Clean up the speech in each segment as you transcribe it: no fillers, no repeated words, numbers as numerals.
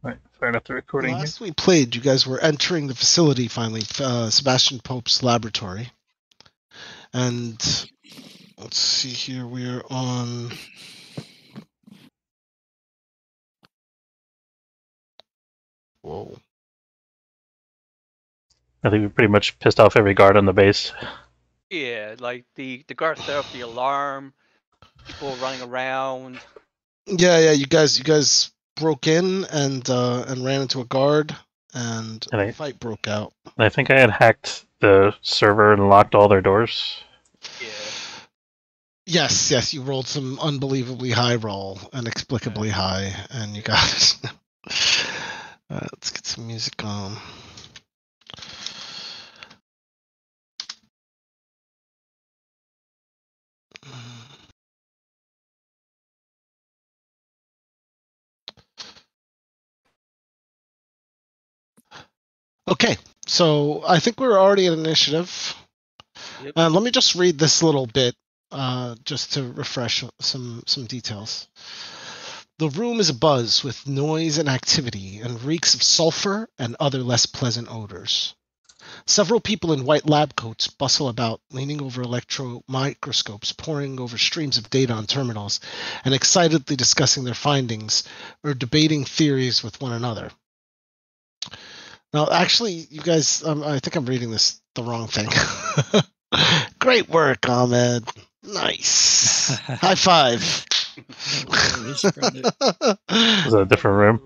Right, fired up the recording here. Last we played, you guys were entering the facility finally, Sebastian Pope's laboratory. And let's see here, we're on... Whoa. I think we pretty much pissed off every guard on the base. Yeah, like the guard set up the alarm, people running around. Yeah, you guys broke in and ran into a guard, and a fight broke out. I think I had hacked the server and locked all their doors. Yeah. Yes, you rolled some unbelievably high roll, inexplicably high, and you got it. Let's get some music on. Okay, so I think we're already at initiative. Yep. Let me just read this little bit, just to refresh some details. The room is abuzz with noise and activity, and reeks of sulfur and other less pleasant odors. Several people in white lab coats bustle about, leaning over electron microscopes, poring over streams of data on terminals, and excitedly discussing their findings or debating theories with one another. Now, actually, you guys, I think I'm reading this the wrong thing. Great work, Ahmed. Nice. High five. Is that a different room?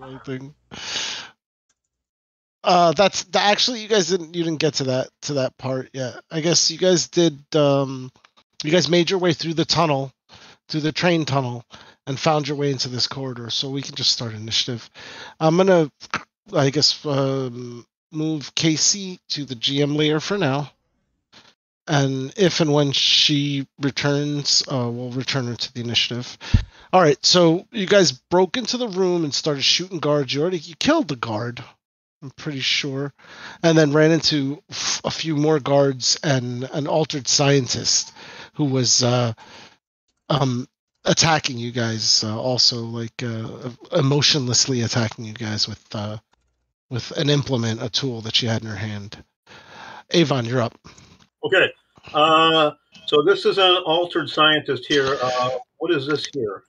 Actually, you didn't get to that part yet. I guess you guys did. You guys made your way through the tunnel, through the train tunnel, and found your way into this corridor. So we can just start initiative. I'm gonna, I guess, move Casey to the GM layer for now. And if and when she returns, we'll return her to the initiative. All right, so you guys broke into the room and started shooting guards. You killed the guard, I'm pretty sure, and then ran into a few more guards and an altered scientist who was attacking you guys. Also, like emotionlessly attacking you guys with an implement, a tool that she had in her hand. Avon, you're up. Okay. So this is an altered scientist here. What is this here?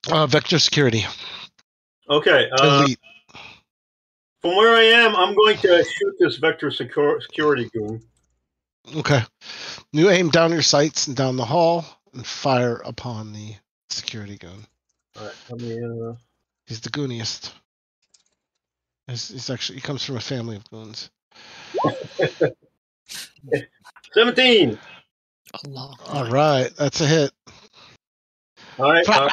Vector security. Okay. Elite. From where I am, I'm going to shoot this vector security goon. Okay. You aim down your sights and down the hall and fire upon the security goon. All right. Let me, He's the gooniest. He comes from a family of goons. 17. All right, that's a hit. All right. 17.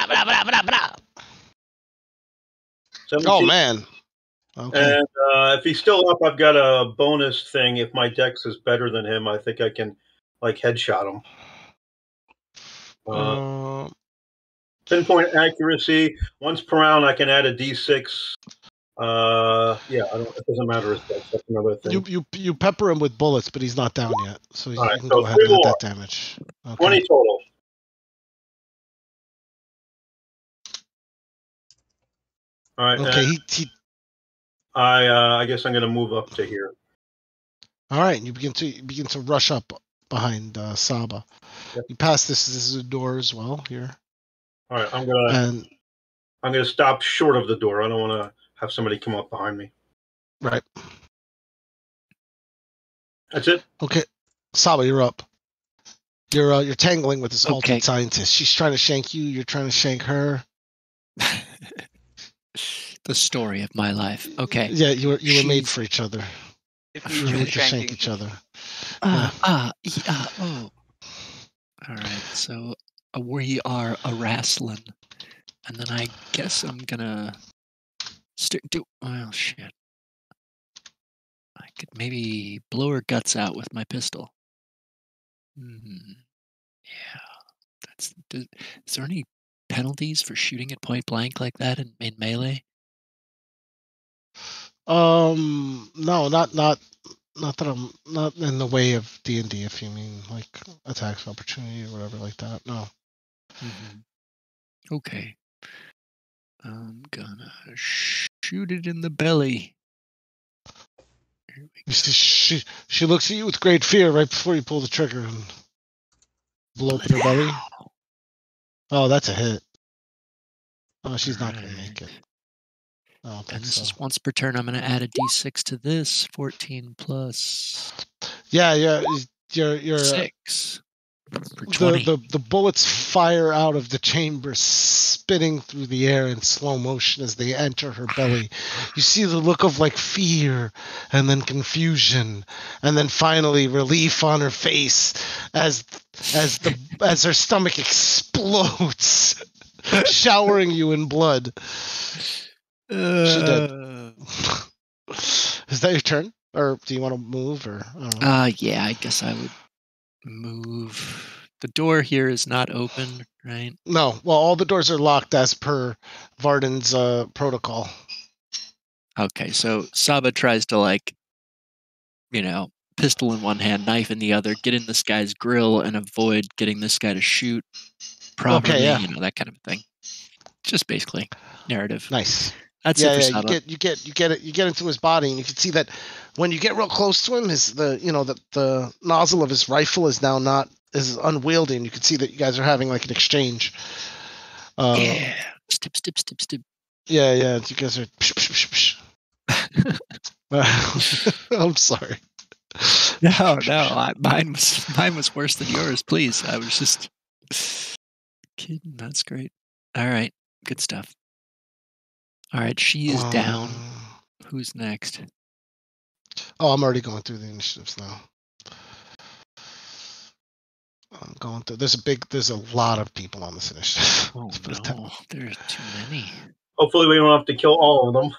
Oh man. Okay. And if he's still up, I've got a bonus thing. If my dex is better than him, I think I can headshot him. Pinpoint accuracy. Once per round, I can add a d6. It doesn't matter. That's another thing. You pepper him with bullets, but he's not down yet, so you can go ahead and add that damage. Okay. 20 total. All right. Okay. I guess I'm going to move up to here. All right, and you begin to rush up behind Saba. Yep. You pass this. This is a door as well here. All right, I'm gonna stop short of the door. I don't want to have somebody come up behind me. Right. That's it. Okay, Saba, you're up. You're tangling with this altered scientist. She's trying to shank you. You're trying to shank her. The story of my life. Okay. Yeah, you were made for each other. If you were to shank each other. Oh. All right, so we are a wrestling, and then I guess I'm gonna oh shit. I could maybe blow her guts out with my pistol. Yeah, is there any penalties for shooting at point blank like that in melee? No, not that I'm not in the way of D&D. If you mean like attacks of opportunity or whatever like that, no. Mm-hmm. Okay. I'm gonna shoot it in the belly. Here we You see, she looks at you with great fear right before you pull the trigger and blow up in her belly. Oh, that's a hit. Oh, she's not going to make it. I don't think And this so. is once per turn. I'm going to add a d6 to this. 14 plus Yeah, you're 6 for 20. the bullets fire out of the chamber, spinning through the air in slow motion as they enter her belly. You see the look of like fear, and then confusion, and then finally relief on her face as her stomach explodes, showering you in blood. She did. Is that your turn, or do you want to move, or? I don't know. Yeah, I guess I would move. The door here is not open, right? No. Well, all the doors are locked as per Varden's protocol. Okay, so Saba tries to pistol in one hand, knife in the other, get in this guy's grill and avoid getting this guy to shoot properly, Okay, yeah. That kind of thing. Just basically narrative. Nice. That's it for Yeah. Saba. You get into his body, and you can see that when you get real close to him, the nozzle of his rifle is now is unwieldy, and you can see that you guys are having like an exchange. Yeah. Stip. Yeah. You guys are. I'm sorry. No. Mine was worse than yours. Please, I was just kidding. That's great. All right, good stuff. All right, she is down. Who's next? Oh, I'm already going through the initiatives now. I'm going through. There's a lot of people on this initiative. Oh no, there's too many. Hopefully, we don't have to kill all of them.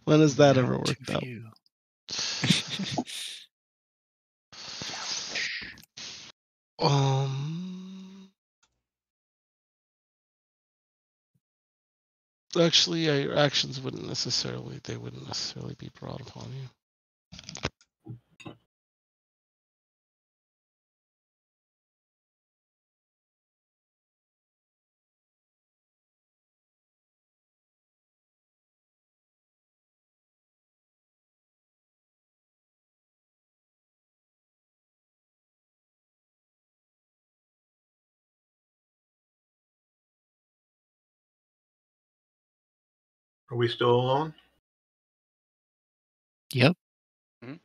When has that No, ever too worked out? few. Actually, your actions wouldn't necessarily be brought upon you. Are we still alone? Yep. Mhm.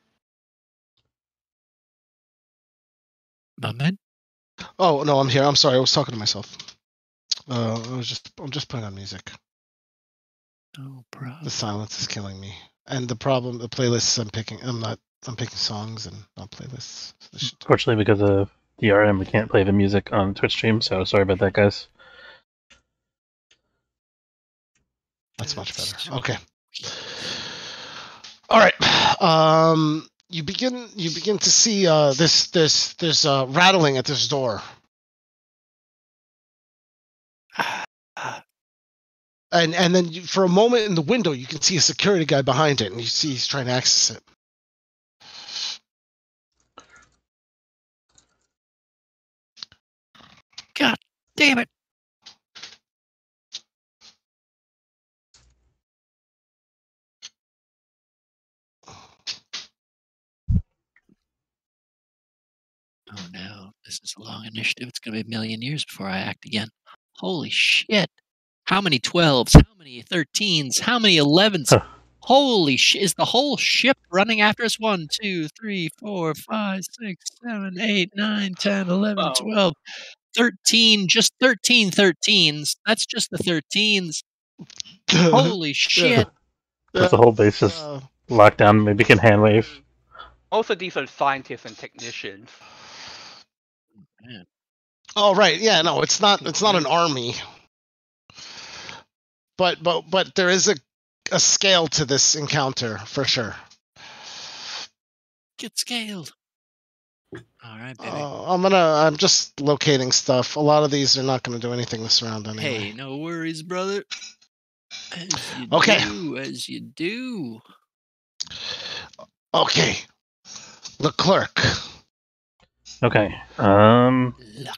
Ahmed? Oh no, I'm here. I'm sorry. I was talking to myself. I'm just putting on music. No problem. The silence is killing me. And the playlists I'm picking songs and not playlists. Fortunately, because of DRM, we can't play the music on Twitch stream, so sorry about that, guys. That's much better. Okay. All right. You begin to see this rattling at this door. And then for a moment in the window, you can see a security guy behind it, and you see he's trying to access it. God damn it. Oh no, this is a long initiative. It's going to be a million years before I act again. Holy shit. How many 12s? How many 13s? How many 11s? Huh. Holy shit. Is the whole ship running after us? 1, 2, 3, 4, 5, 6, 7, 8, 9, 10, 11, Wow. 12, 13. Just 13 13s. That's just the 13s. Holy shit. With the whole base just locked down, maybe can hand wave. Most of these are scientists and technicians. Man. Oh right, yeah, no, it's not an army. But there is a scale to this encounter for sure. Get scaled. All right, baby. I'm just locating stuff. A lot of these are not going to do anything this round anyway. Hey, no worries, brother. Okay. As you do. Okay. Leclerc. Okay. No,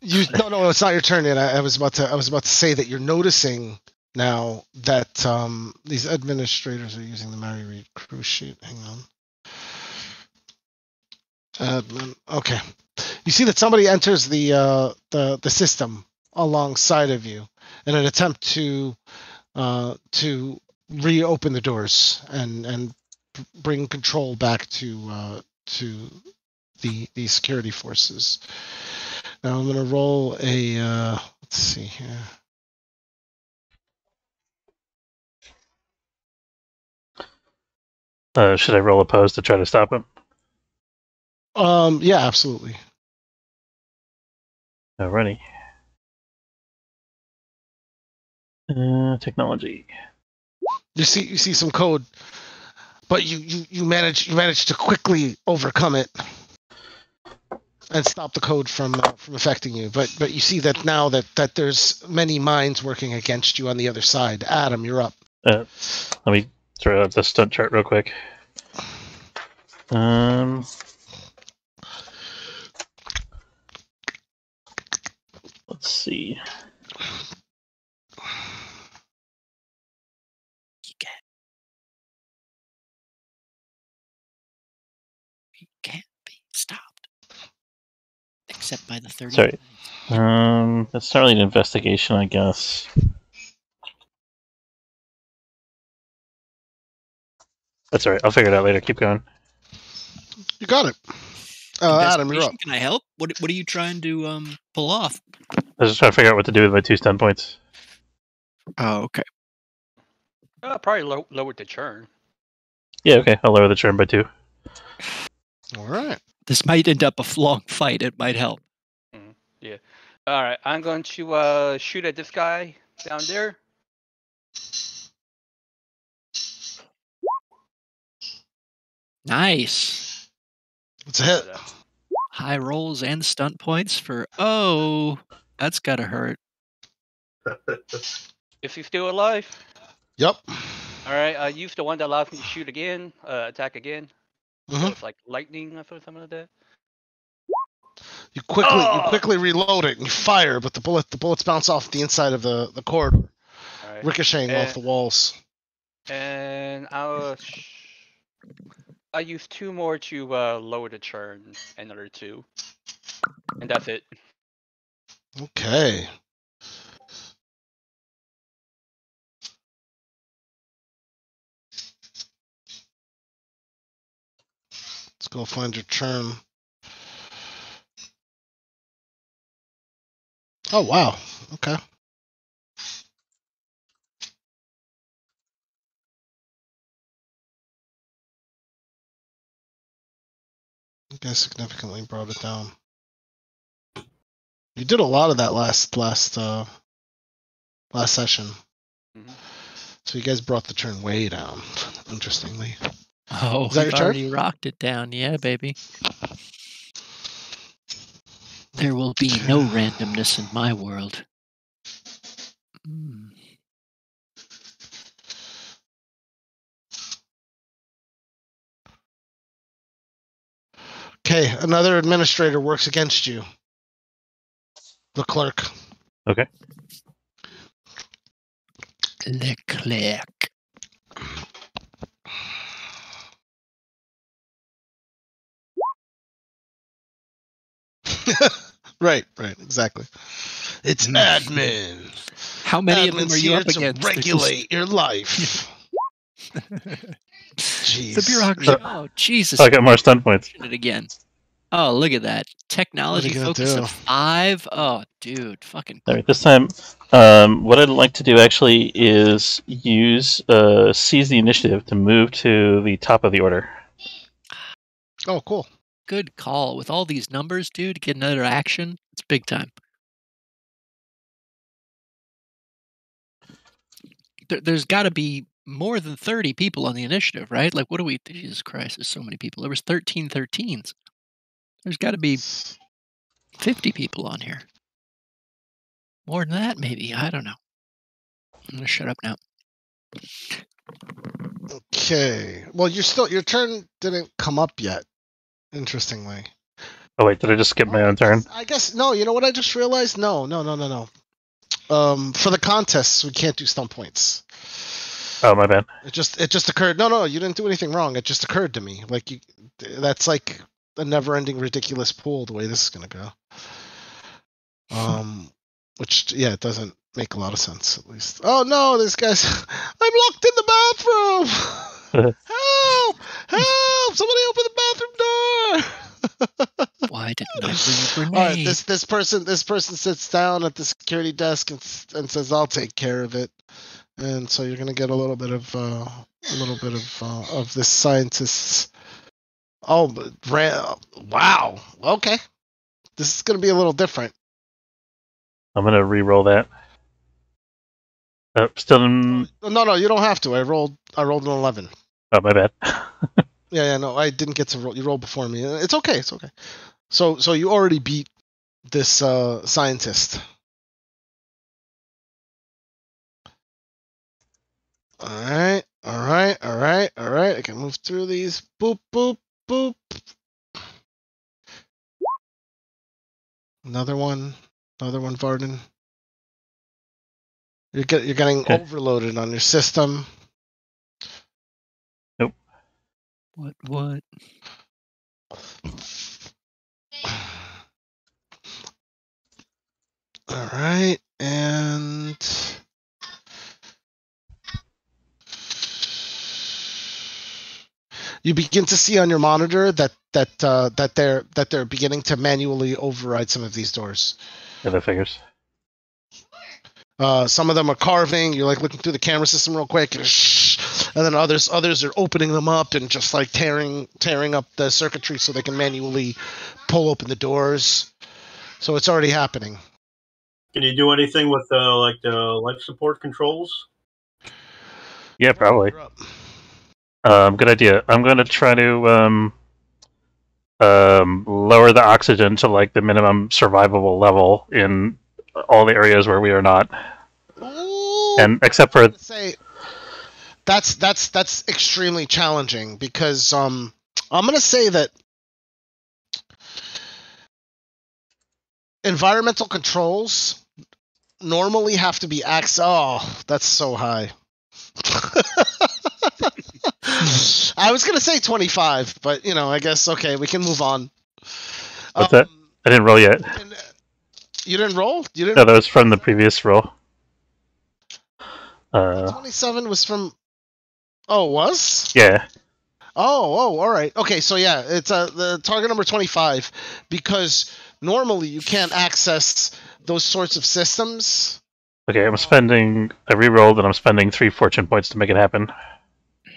it's not your turn yet. I was about to say that you're noticing now that these administrators are using the Mary Read cruise sheet. Hang on. Admin. Okay. You see that somebody enters the system alongside of you in an attempt to reopen the doors and bring control back to the security forces. Now I'm gonna roll a let's see here. Should I roll opposed to try to stop him? Yeah, absolutely. Alrighty. Technology. You see some code, but you manage to quickly overcome it and stop the code from affecting you. But you see that now that there's many minds working against you on the other side. Adam, you're up. Let me throw out the stunt chart real quick. Let's see. He can't be stopped. Except by the 30. Sorry. That's not really an investigation, I guess. That's alright. I'll figure it out later. Keep going. You got it. Adam, you're up. Can I help? What are you trying to pull off? I was just trying to figure out what to do with my 2 stun points. Oh, okay. Probably lowered the churn. Yeah, okay. I'll lower the churn by 2. All right. This might end up a long fight. It might help. Yeah. All right. I'm going to shoot at this guy down there. Nice. It's a hit. High rolls and stunt points for. That's gotta hurt. Is he still alive? Yep. All right. I use the one that allows me to shoot again, attack again. Mm-hmm. So it's like lightning or something like that. You quickly reload it and you fire, but the bullets bounce off the inside of the corridor, Right. ricocheting off the walls. And I use 2 more to lower the churn, another 2, and that's it. Okay. Let's go find your churn. Oh wow. Okay. You guys significantly brought it down. You did a lot of that last session. Mm-hmm. So you guys brought the turn way down. Interestingly. Oh, is that your turn? Already rocked it down. Yeah, baby. There will be no randomness in my world. Okay, another administrator works against you. The clerk. Okay. Le clerk. Right, exactly. It's admin. How many Admin's of them are you here up to against? regulate your life. Jeez. The bureaucracy. Oh, Jesus. I got more stun points. It again. Oh, look at that. Technology What are you gonna focus do? of 5. Oh, dude. Fucking. Alright, this time, what I'd like to do actually is use seize the initiative to move to the top of the order. Oh, cool. Good call. With all these numbers, dude, to get another action, it's big time. There's got to be more than 30 people on the initiative, right? Like, what do we... Jesus Christ, there's so many people. There was 13 13s. There's got to be 50 people on here. More than that, maybe. I don't know. I'm going to shut up now. Okay. Well, your turn didn't come up yet. Interestingly. Oh wait, did I just skip my own turn? I guess no. You know what I just realized? No. For the contests, we can't do stump points. Oh, my bad. It just occurred. No, you didn't do anything wrong. It just occurred to me. Like that's like a never-ending ridiculous pool. The way this is gonna go. Which it doesn't make a lot of sense. At least. Oh no, this guy's. I'm locked in the bathroom. Help! Help! Somebody open the bathroom door. Why didn't I bring a grenade? All right, this person sits down at the security desk and says, "I'll take care of it." And so you're gonna get a little bit of this scientist's. Oh, but wow. Okay, this is gonna be a little different. I'm gonna re-roll that. Still in... No, you don't have to. I rolled an 11. Oh, my bad. Yeah, no, I didn't get to roll. You rolled before me. It's okay. So you already beat this scientist. All right. I can move through these. Boop, boop, boop. Another one, Varden. You're getting Okay. overloaded on your system. Nope. What? All right, and you begin to see on your monitor that they're beginning to manually override some of these doors. Yeah, that figures. Some of them are carving. You're like looking through the camera system real quick, and then others are opening them up and just like tearing up the circuitry so they can manually pull open the doors. So it's already happening. Can you do anything with like the life support controls? Yeah, probably. You're up. Good idea. I'm going to try to lower the oxygen to like the minimum survivable level in all the areas where we are not. Ooh, And except for... say that's extremely challenging because I'm going to say that environmental controls normally have to be Oh, that's so high. I was going to say 25, but I guess okay, we can move on. What's that? I didn't roll yet. You didn't roll? You didn't. No, that was from the previous roll. 27 was from. Oh, was? Yeah. Oh, all right. Okay, so yeah, it's the target number 25 because normally you can't access those sorts of systems. Okay, I re-rolled and I'm spending 3 fortune points to make it happen.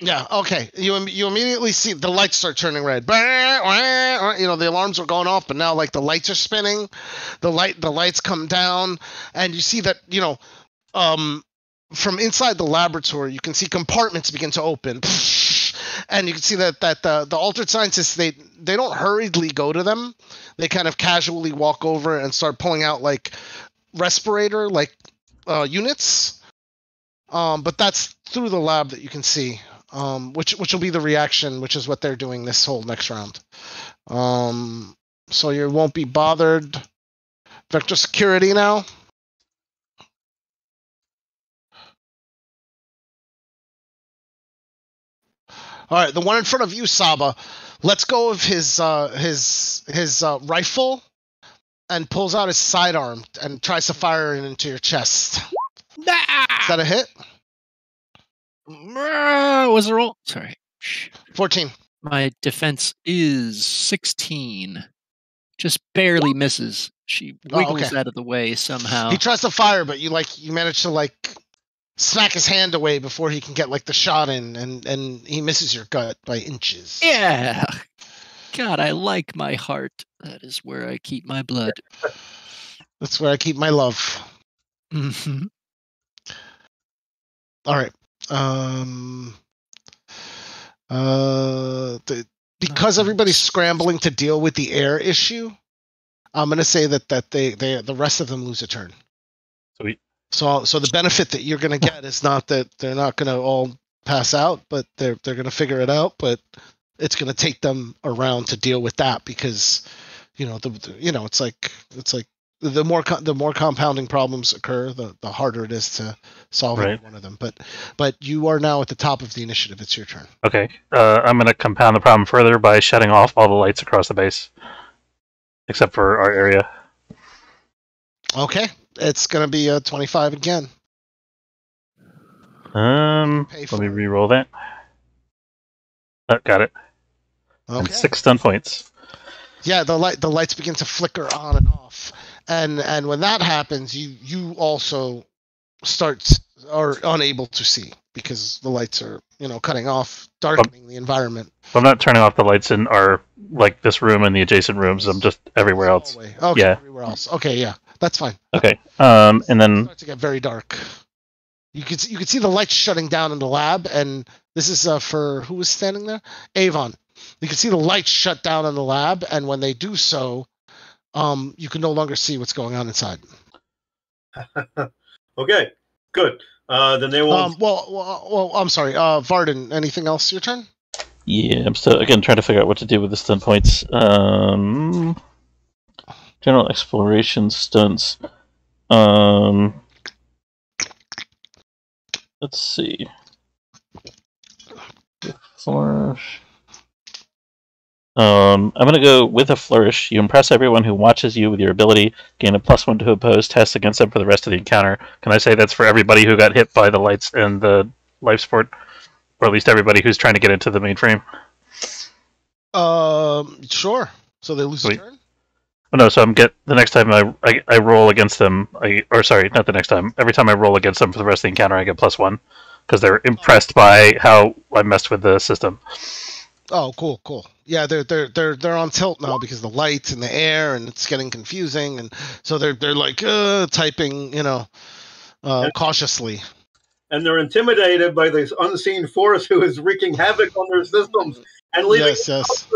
Yeah, okay. You immediately see the lights start turning red. The alarms are going off, but now like the lights are spinning. The lights come down, and you see that from inside the laboratory, you can see compartments begin to open, and you can see that the altered scientists they don't hurriedly go to them. They kind of casually walk over and start pulling out like respirator units. But that's through the lab that you can see. Which will be the reaction, which is what they're doing this whole next round. So you won't be bothered. Vector security now. All right, the one in front of you, Saba, lets go of his rifle and pulls out his sidearm and tries to fire it into your chest. Is that a hit? Was the roll? Sorry. 14. My defense is 16. Just barely misses. She wiggles out of the way somehow. He tries to fire, but you manage to smack his hand away before he can get the shot in, and he misses your gut by inches. Yeah. God, I like my heart. That is where I keep my blood. That's where I keep my love. Mm-hmm. All right. Because everybody's scrambling to deal with the air issue, I'm going to say that the rest of them lose a turn. Sweet. So the benefit that you're going to get is not that they're not going to all pass out, but they're going to figure it out. But it's going to take them around to deal with that because it's like the more compounding problems occur, the harder it is to solve Right. one of them. But you are now at the top of the initiative. It's your turn. Okay. I'm going to compound the problem further by shutting off all the lights across the base, except for our area. Okay, it's gonna be a 25 again. Pay Let me for it. re-roll that. Got it. And Okay. 6 stun points. Yeah, the lights begin to flicker on and off, and when that happens, you also are unable to see because the lights are cutting off, darkening the environment. I'm not turning off the lights in our this room and the adjacent rooms. I'm just everywhere else. Hallway. Okay, Yeah. everywhere else. Okay, yeah, that's fine. Okay. And It then starts to get very dark. You could see the lights shutting down in the lab, and this is for who was standing there? Avon. You can see the lights shut down in the lab, and when they do so, you can no longer see what's going on inside. Okay, good. Then they won't. Well, I'm sorry. Varden, anything else? Your turn. yeah, I'm still again trying to figure out what to do with the stun points. General exploration stunts. Let's see. Flourish. I'm gonna go with a flourish. You impress everyone who watches you with your ability. Gain a +1 to oppose tests against them for the rest of the encounter. Can I say that's for everybody who got hit by the lights and the life support, or at least everybody who's trying to get into the mainframe? Sure. So they lose a Sweet. turn. Oh, no, so the next time I roll against them, not the next time. Every time I roll against them for the rest of the encounter, I get +1 because they're impressed by how I messed with the system. Oh, cool. Yeah, they're on tilt now because the lights and the air, and it's getting confusing, and so they're like typing, cautiously. And they're intimidated by this unseen force who is wreaking havoc on their systems and leaving. Yes.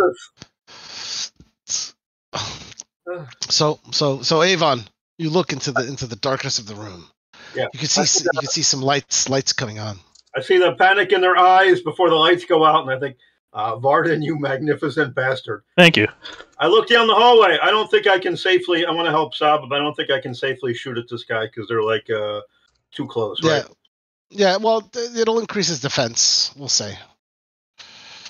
So Avon, you look into the darkness of the room. Yeah, you can see some lights coming on. I see the panic in their eyes before the lights go out, and I think, Varden, you magnificent bastard. Thank you. I look down the hallway. I don't think I can safely. I want to help Saba, but I don't think I can safely shoot at this guy because they're like too close. Right? Yeah. Well, it'll increase his defense. We'll say.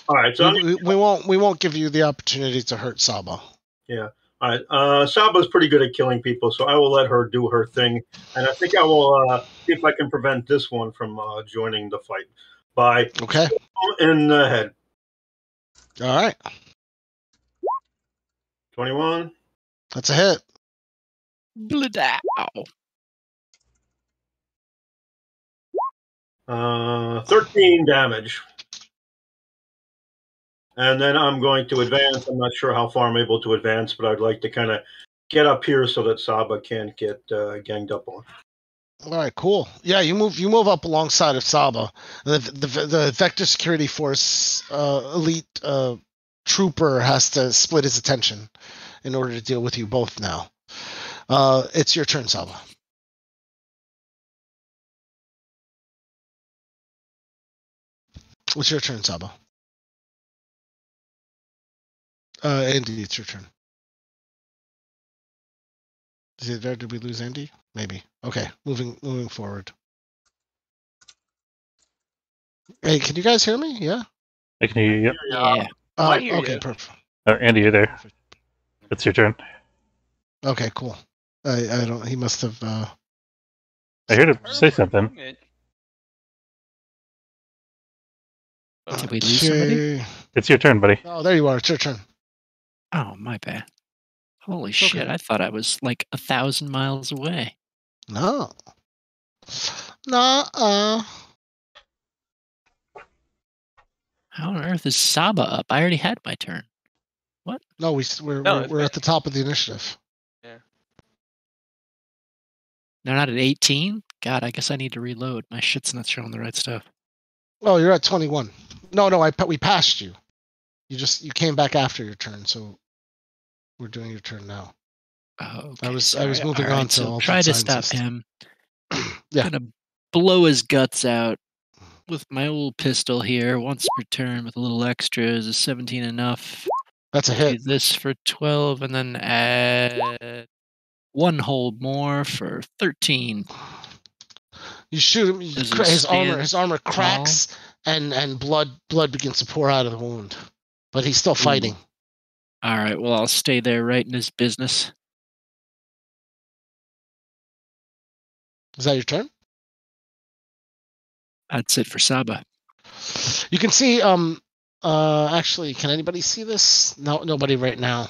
All right. So we won't give you the opportunity to hurt Saba. Yeah. All right. Saba's pretty good at killing people, so I will let her do her thing, and I think I will see if I can prevent this one from joining the fight by in the head. All right. 21. That's a hit. 13 damage. And then I'm going to advance. I'm not sure how far I'm able to advance, but I'd like to kind of get up here so that Saba can't get ganged up on. All right, cool. Yeah, you move up alongside of Saba. The Vector Security Force elite trooper has to split his attention in order to deal with you both now. It's your turn, Saba. What's your turn, Saba? Andy, it's your turn. Did we lose Andy? Maybe. Okay, moving forward. Hey, can you guys hear me? Yeah? I can hear you. Yeah. I hear okay, you. perfect. Andy, you're there. It's your turn. Okay, cool. I don't. He must have. I heard him say something. Did we lose somebody? It's your turn, buddy. Oh, there you are. It's your turn. Oh, my bad. Holy shit! I thought I was like 1,000 miles away. No. How on earth is Saba up? I already had my turn. What? No, we're at the top of the initiative. Yeah. They're not at 18? God, I guess I need to reload. My shit's not showing the right stuff. Oh, you're at 21. No, we passed you. You came back after your turn, so we're doing your turn now. Oh, okay. I was moving on to so try to stop him. Yeah. Gonna blow his guts out with my old pistol here. Once per turn with a little extra. Is a 17 enough? That's a Do hit. this for 12, and then add 1 hold more for 13. You shoot him. Does he His stand armor cracks, and blood begins to pour out of the wound. But he's still fighting. All right. Well, I'll stay there right in his business. Is that your turn? That's it for Saba. You can see. Actually, can anybody see this? No, nobody right now.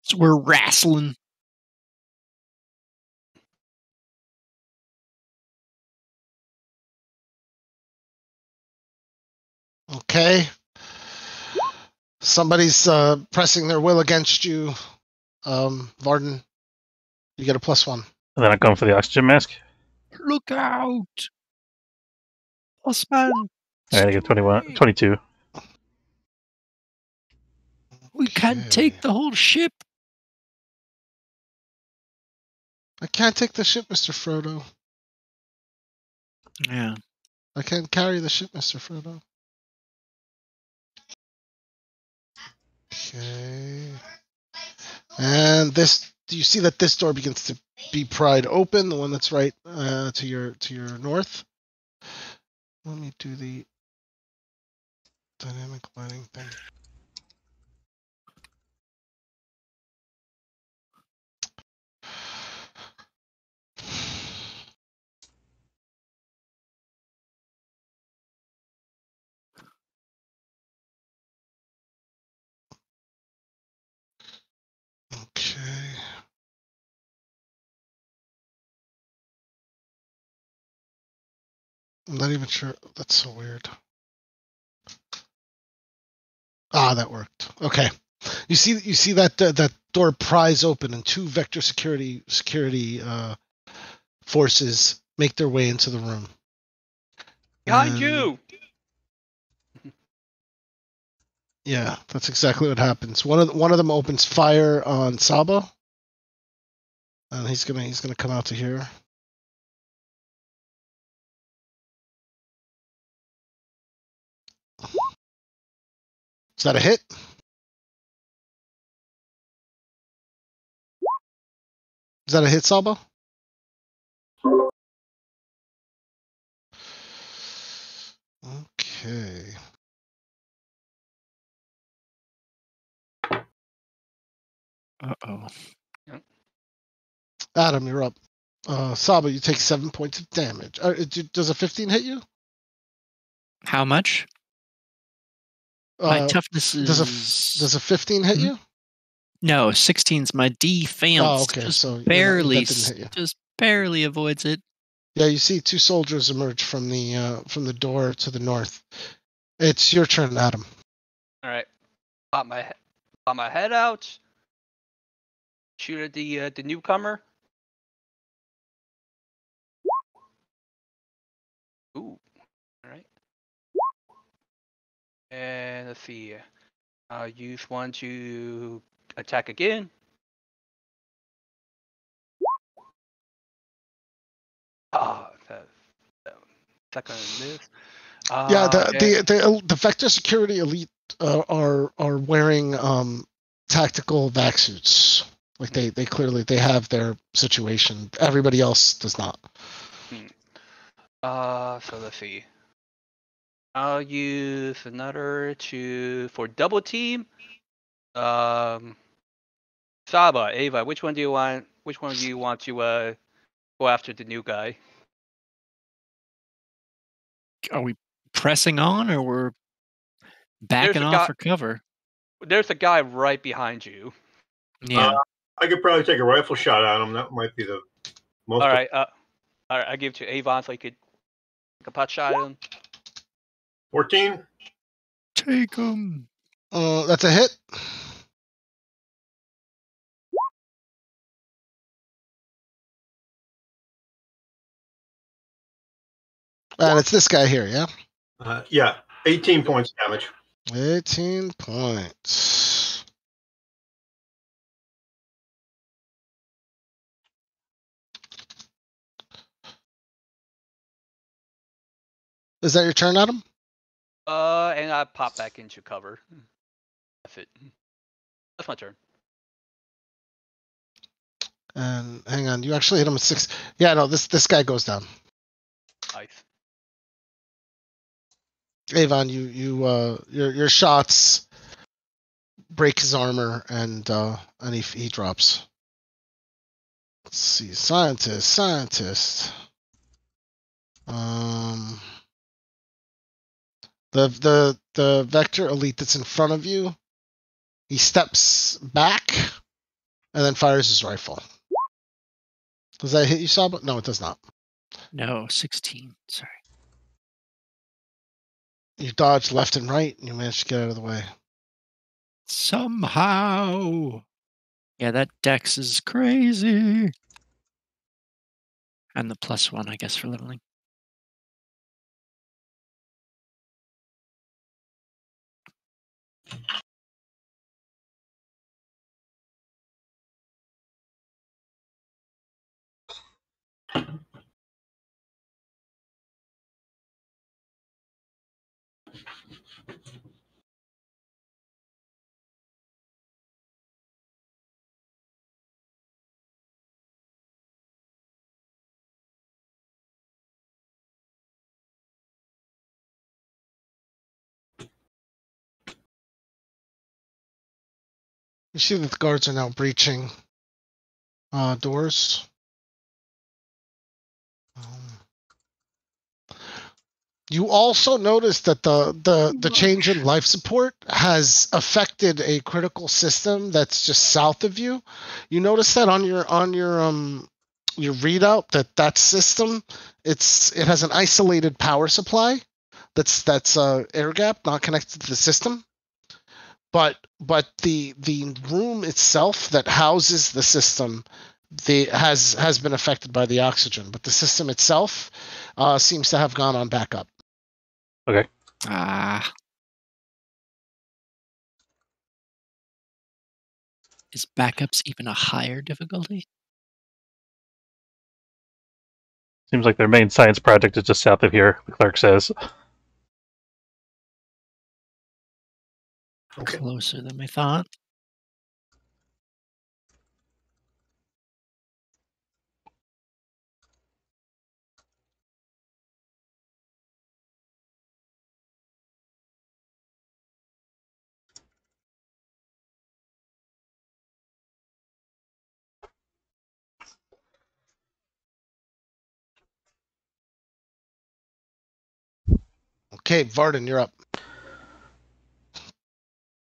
So we're wrestling. Okay. Somebody's pressing their will against you, Varden. You get a +1. And then I'm going for the oxygen mask. Look out! Osman! I get 21, 22. We can't take the whole ship. I can't take the ship, Mr. Frodo. Yeah. I can't carry the ship, Mr. Frodo. Okay. And this, you see that this door begins to be pried open, the one that's right to your north. Let me do the dynamic lighting thing. Okay. I'm not even sure. That's so weird. Ah, that worked. Okay. You see that that door pries open, and 2 vector security forces make their way into the room. Behind you! Yeah, that's exactly what happens. One of them opens fire on Saba, and he's gonna come out to here. Is that a hit? Is that a hit, Saba? Okay. Uh-oh. Adam, you're up. Saba, you take 7 points of damage. Does a 15 hit you? How much? My toughness is... Does a 15 hit you? No, 16's my defense. Oh, okay. Just So barely, that didn't hit you. just barely avoids it. Yeah, you see 2 soldiers emerge from the door to the north. It's your turn, Adam. All right. Pop my head out. Shoot at the newcomer. Ooh. All right. And let's see. I'll use one to attack again. Oh, that second miss. Yeah, the vector security elite are wearing tactical vac suits. Like they clearly have their situation. Everybody else does not. So let's see. I'll use another for double team. Saba, Ava, which one do you want? Which one do you want to go after the new guy? Are we pressing on, or we're backing off for cover? There's a guy right behind you. Yeah. I could probably take a rifle shot at him. That might be the most. All right. I give it to Avon so he could take a pot shot at him. 14. Take him. That's a hit. And it's this guy here, yeah? Yeah, 18 points damage. 18 points. Is that your turn, Adam? And I pop back into cover. That's it. That's my turn. And hang on, you actually hit him with 6. Yeah, no, this guy goes down. Nice. Avon, your shots break his armor and he drops. Let's see, scientist. The Vector Elite that's in front of you, he steps back and then fires his rifle. Does that hit you, Saba? No, it does not. No, 16. Sorry. You dodge left and right, and you manage to get out of the way. Somehow. Yeah, that dex is crazy. And the +1, I guess, for leveling. You see that the guards are now breaching doors. You also notice that the change in life support has affected a critical system that's just south of you. You notice that on your readout that system it has an isolated power supply that's air gap, not connected to the system. But the room itself that houses the system has been affected by the oxygen, but the system itself seems to have gone on backup. Okay. Is backups even a higher difficulty? Seems like their main science project is just south of here, the clerk says. Okay. Closer than we thought. Okay, Varden, you're up.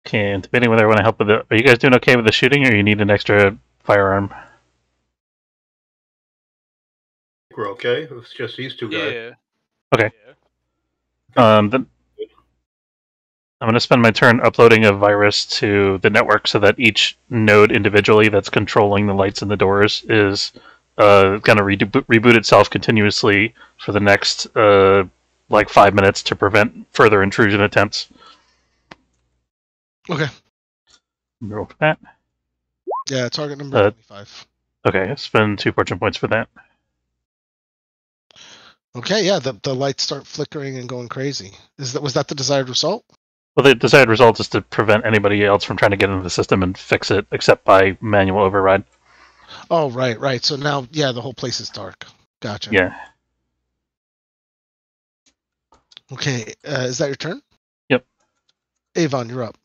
Okay, and debating whether I want to help with it. Are you guys doing okay with the shooting, or you need an extra firearm? We're okay. It's just these two guys. Yeah. Okay. Yeah. Then I'm going to spend my turn uploading a virus to the network so that each node individually that's controlling the lights and the doors is going to reboot itself continuously for the next 5 minutes to prevent further intrusion attempts. Okay. Roll for that. Yeah, target number 25. Okay, spend 2 fortune points for that. Okay, yeah, the lights start flickering and going crazy. Was that the desired result? Well, the desired result is to prevent anybody else from trying to get into the system and fix it, except by manual override. Oh, right. So now, yeah, the whole place is dark. Gotcha. Yeah. Okay, is that your turn? Yep. Avon, you're up.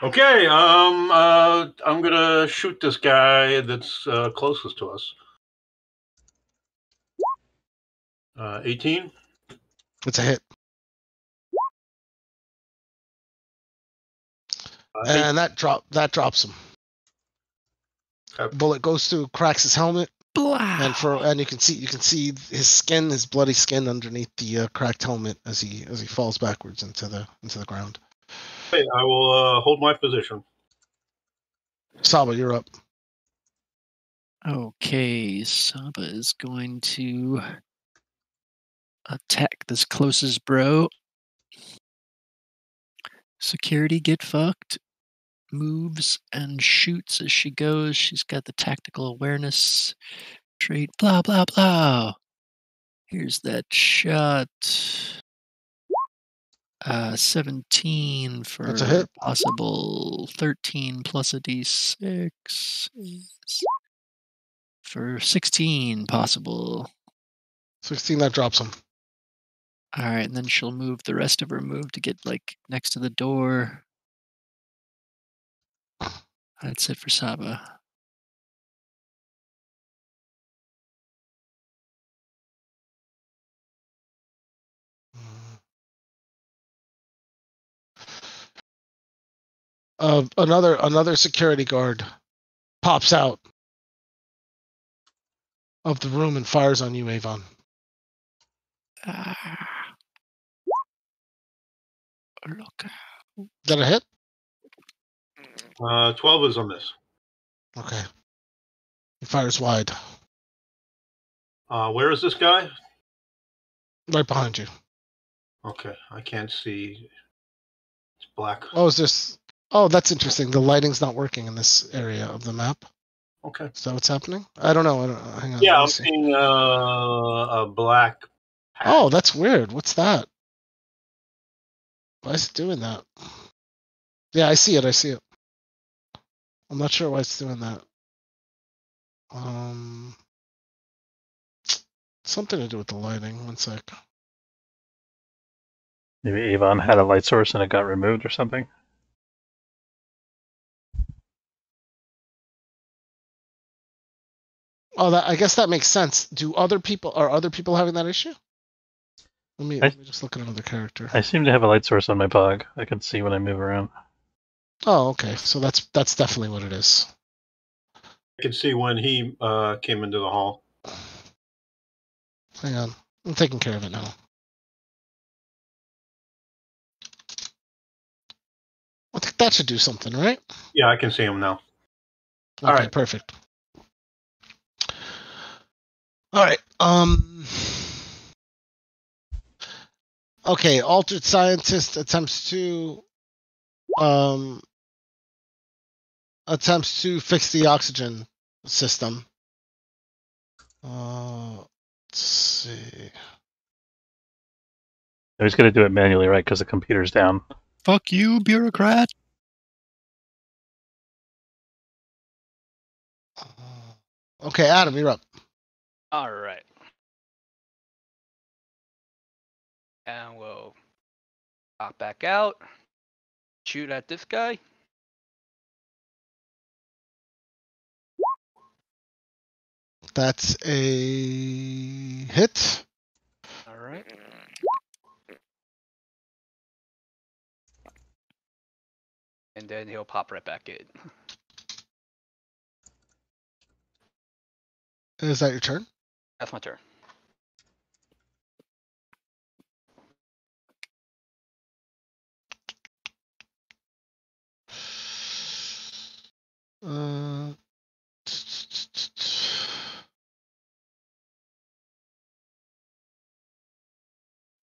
Okay. I'm gonna shoot this guy that's closest to us. 18. It's a hit. And that drops him. Okay. Bullet goes through, cracks his helmet, Blah. and you can see his skin, his bloody skin underneath the cracked helmet as he falls backwards into the ground. Okay, I will hold my position. Saba, you're up. Okay, Saba is going to attack this closest bro. Security, get fucked. Moves and shoots as she goes. She's got the tactical awareness trait. Blah, blah, blah. Here's that shot. 17 for That's a hit. possible 13 plus a d6 for 16 possible. 16, that drops him. All right, and then she'll move the rest of her move to get like next to the door. That's it for Saba. Another security guard pops out of the room and fires on you, Avon. Look. Is that a hit? 12 is a miss. Okay. He fires wide. Where is this guy? Right behind you. Okay, I can't see. It's black. Oh, is this? Oh, that's interesting. The lighting's not working in this area of the map. Okay. Is that what's happening? I don't know. Hang on. Yeah, let me I'm see. seeing a black patch. Oh, that's weird. What's that? Why is it doing that? Yeah, I see it. I'm not sure why it's doing that. Something to do with the lighting. One sec. Maybe Avon had a light source and it got removed or something. Oh, I guess that makes sense. Are other people having that issue? Let me just look at another character. I seem to have a light source on my pog. I can see when I move around. Oh, okay. So that's definitely what it is. I can see when he came into the hall. Hang on. I'm taking care of it now. I think that should do something, right? Yeah, I can see him now. Okay, All right. Perfect. All right. Okay, altered scientist attempts to fix the oxygen system. Let's see. He's going to do it manually, right? Because the computer's down. Fuck you, bureaucrat. Okay, Adam, you're up. All right. And we'll pop back out. Shoot at this guy. That's a hit. All right. And then he'll pop right back in. Is that your turn? That's my turn.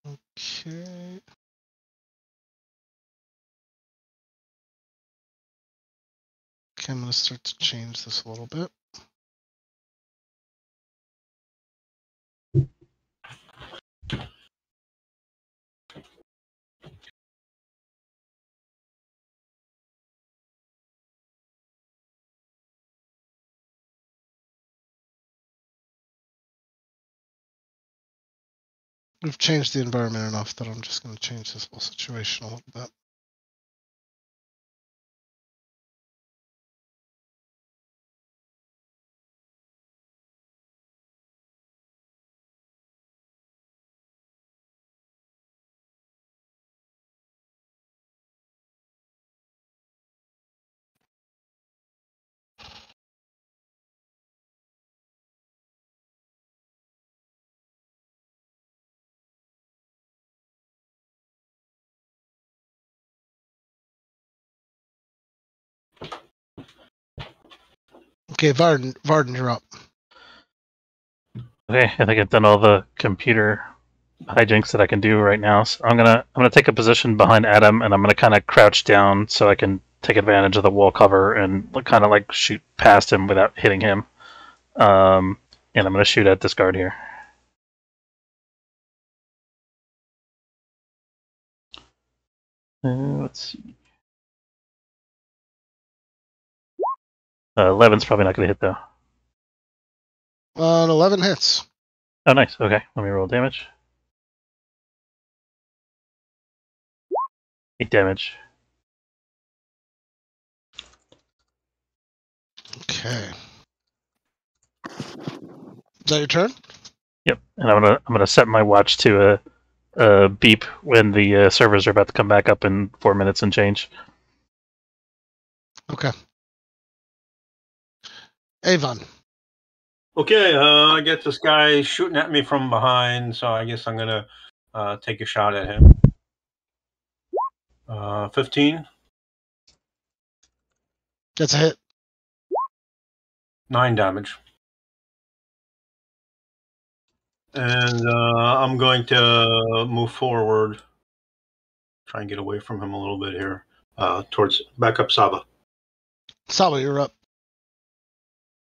Okay. Okay, I'm going to start to change this a little bit. We've changed the environment enough that I'm just going to change this whole situation a little bit. Okay, Varden, you're up. Okay, I think I've done all the computer hijinks that I can do right now. So I'm gonna take a position behind Adam, and I'm gonna kind of crouch down so I can take advantage of the wall cover and kind of like shoot past him without hitting him. And I'm gonna shoot at this guard here. Let's see. 11's probably not going to hit, though. 11 hits. Oh, nice. Okay, let me roll damage. 8 damage. Okay. Is that your turn? Yep, and I'm gonna set my watch to a beep when the servers are about to come back up in 4 minutes and change. Okay. Avon. Okay, I get this guy shooting at me from behind, so I guess I'm gonna take a shot at him. 15. That's a hit. 9 damage. And I'm going to move forward. Try and get away from him a little bit here. Towards back up Saba. Saba, you're up.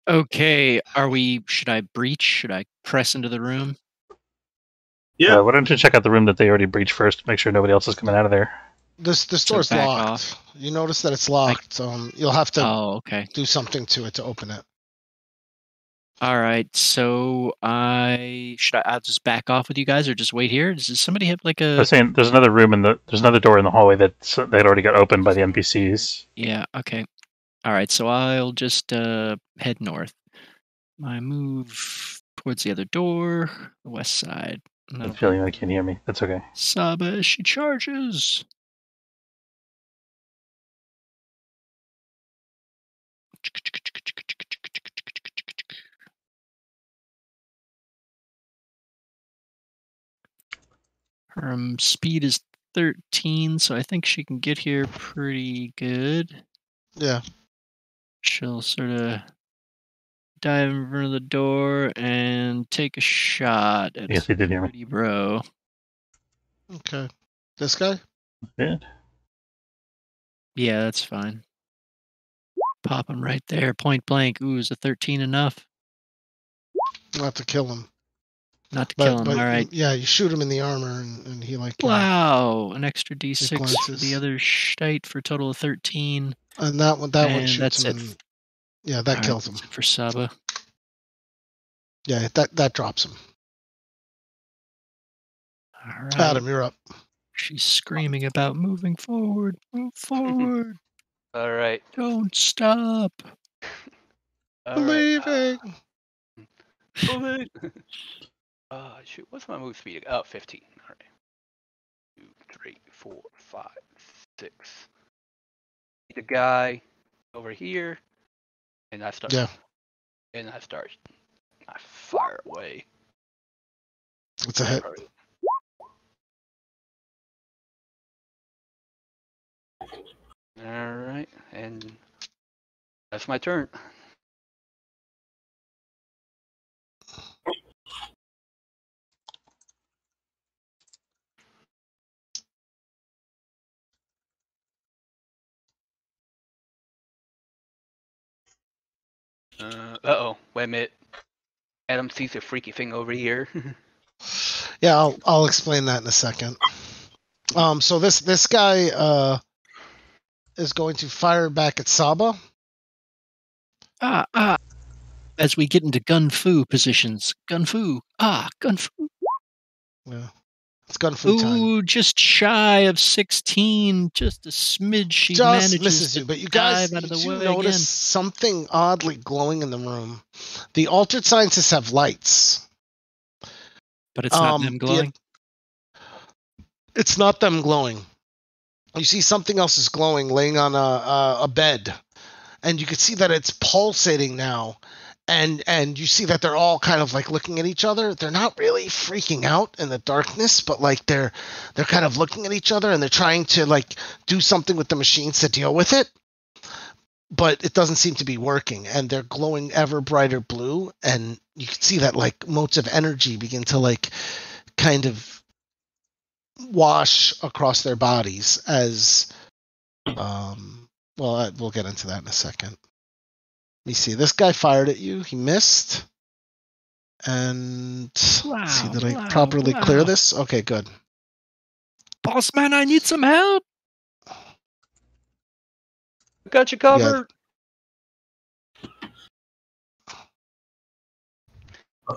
Okay, should I breach? Should I press into the room? Yeah. Why don't you check out the room that they already breached first? Make sure nobody else is coming out of there. This door's back locked. off. You notice that it's locked. You'll have to do something to it to open it. All right, so I'll just back off with you guys, or just wait here? Does somebody have like I a? was saying there's another room there's another door in the hallway that already got opened by the NPCs. Yeah. Okay. All right, so I'll just head north. I move towards the other door, the west side. I'm feeling like you can hear me. That's okay. Saba, she charges. Her speed is 13, so I think she can get here pretty good. Yeah. She'll sort of dive in front of the door and take a shot at Yes, they did hear me. bro. Okay. This guy? Good. Yeah, that's fine. Pop him right there, point blank. Ooh, is a 13 enough? Not to kill him. Not to kill him, all right. Yeah, you shoot him in the armor and he like... Wow, an extra D6 for the other shite for a total of 13. And that one shoots him. It. Yeah, that kills him. For Saba. Yeah, that drops him. All right. Adam, you're up. She's screaming about moving forward. Move forward. All right. Don't stop. Leaving. Moving. Shoot. What's my move speed? Oh, 15. All right. 2, 3, 4, 5, 6. The guy over here, and I start. Yeah. And I start. I fire away. It's a hit. All right, and that's my turn. Uh-oh, wait a minute. Adam sees a freaky thing over here. Yeah, I'll explain that in a second. So this guy is going to fire back at Saba. As we get into gun fu positions. Gun fu. Gun fu. Yeah. It's gun fu time. Ooh, just shy of 16. Just a smidge. She just manages misses you. But you guys, out of the way notice again. something oddly glowing in the room. The altered scientists have lights. But it's not them glowing? It's not them glowing. You see something else is glowing laying on a bed. And you can see that it's pulsating now. And you see that they're all kind of like looking at each other. They're not really freaking out in the darkness, but like they're kind of looking at each other and they're trying to like do something with the machines to deal with it. But it doesn't seem to be working, and they're glowing ever brighter blue, and you can see that like motes of energy begin to like kind of wash across their bodies as we'll get into that in a second. Let me see. This guy fired at you. He missed. And let's see, did I properly clear this? Okay, good. Boss man, I need some help. Got you covered.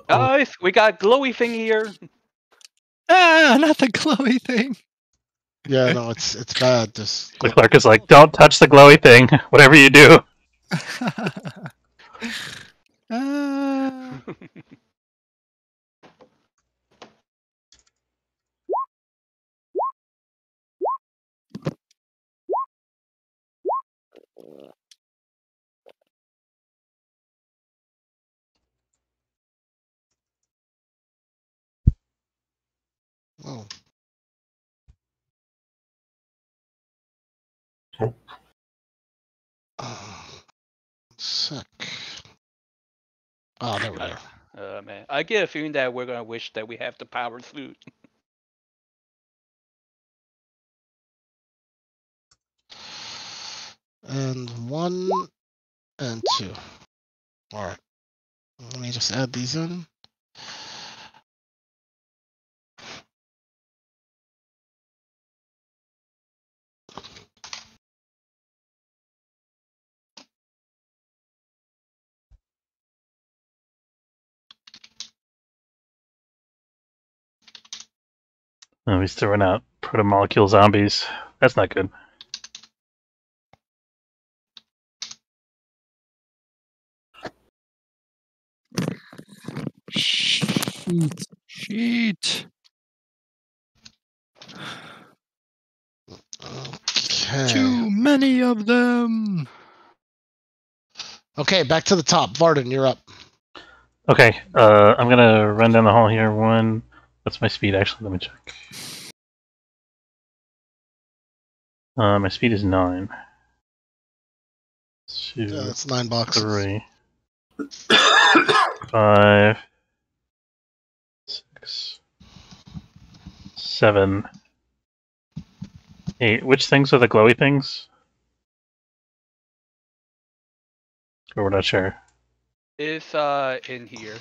Guys, we got glowy thing here. Ah, not the glowy thing. Yeah, no, it's bad. This The clerk is like, "Don't touch the glowy thing. Whatever you do." Ah. Oh. Sick. Oh, there we go. Man, I get a feeling that we're gonna wish that we have the power suit. And 1 and 2. All right. Let me just add these in. Oh, he's throwing out protomolecule zombies. That's not good. Sheet. Okay. Too many of them. Okay, back to the top. Varden, you're up. Okay, I'm gonna run down the hall here. 1. What's my speed actually? Let me check. My speed is 9. 2, Yeah, that's 9 boxes. 3, 5, 6, 7, 8. Which things are the glowy things? Or we're not sure. It's in here.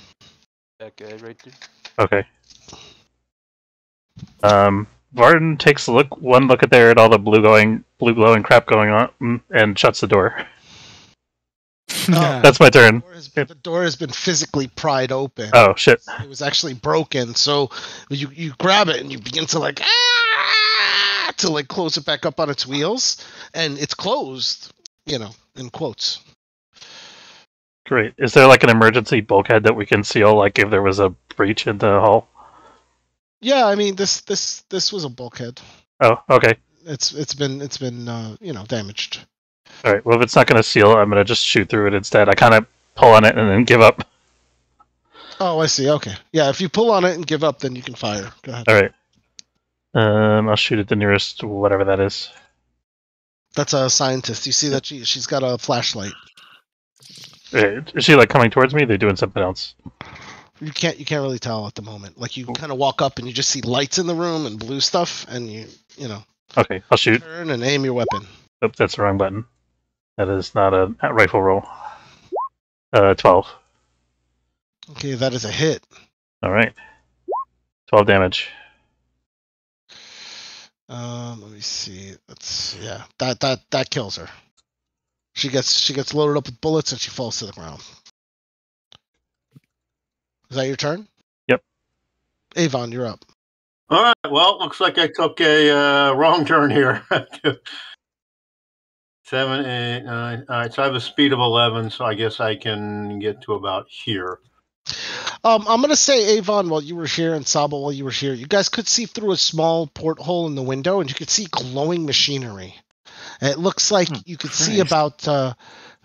That good right there. Okay. Varden takes one look at there at all the blue glowing crap going on, and shuts the door. That's my turn. The door has been physically pried open. Oh shit! It was actually broken, so you grab it and you begin to to close it back up on its wheels, and it's closed. In quotes. Great. Is there like an emergency bulkhead that we can seal, like if there was a breach in the hull? Yeah, I mean this was a bulkhead. Oh, okay. It's been damaged. All right. Well, if it's not going to seal, I'm going to just shoot through it instead. I kind of pull on it and then give up. Oh, I see. Okay. Yeah, if you pull on it and give up, then you can fire. Go ahead. All right. I'll shoot at the nearest whatever that is. That's a scientist. You see that she's got a flashlight. Is she like coming towards me? They're doing something else. You can't really tell at the moment. Like you kind of walk up and you just see lights in the room and blue stuff, and you know. Okay, I'll shoot. Turn and aim your weapon. Oh, that's the wrong button. That is not a rifle roll. 12. Okay, that is a hit. All right. 12 damage. Let me see. That kills her. She gets loaded up with bullets and she falls to the ground. Is that your turn? Yep. Avon, you're up. All right. Well, looks like I took a wrong turn here. 7, 8, 9. All right. So I have a speed of 11, so I guess I can get to about here. I'm going to say, Avon, while you were here, and Saba, while you were here, you guys could see through a small porthole in the window, and you could see glowing machinery. And it looks like you could see about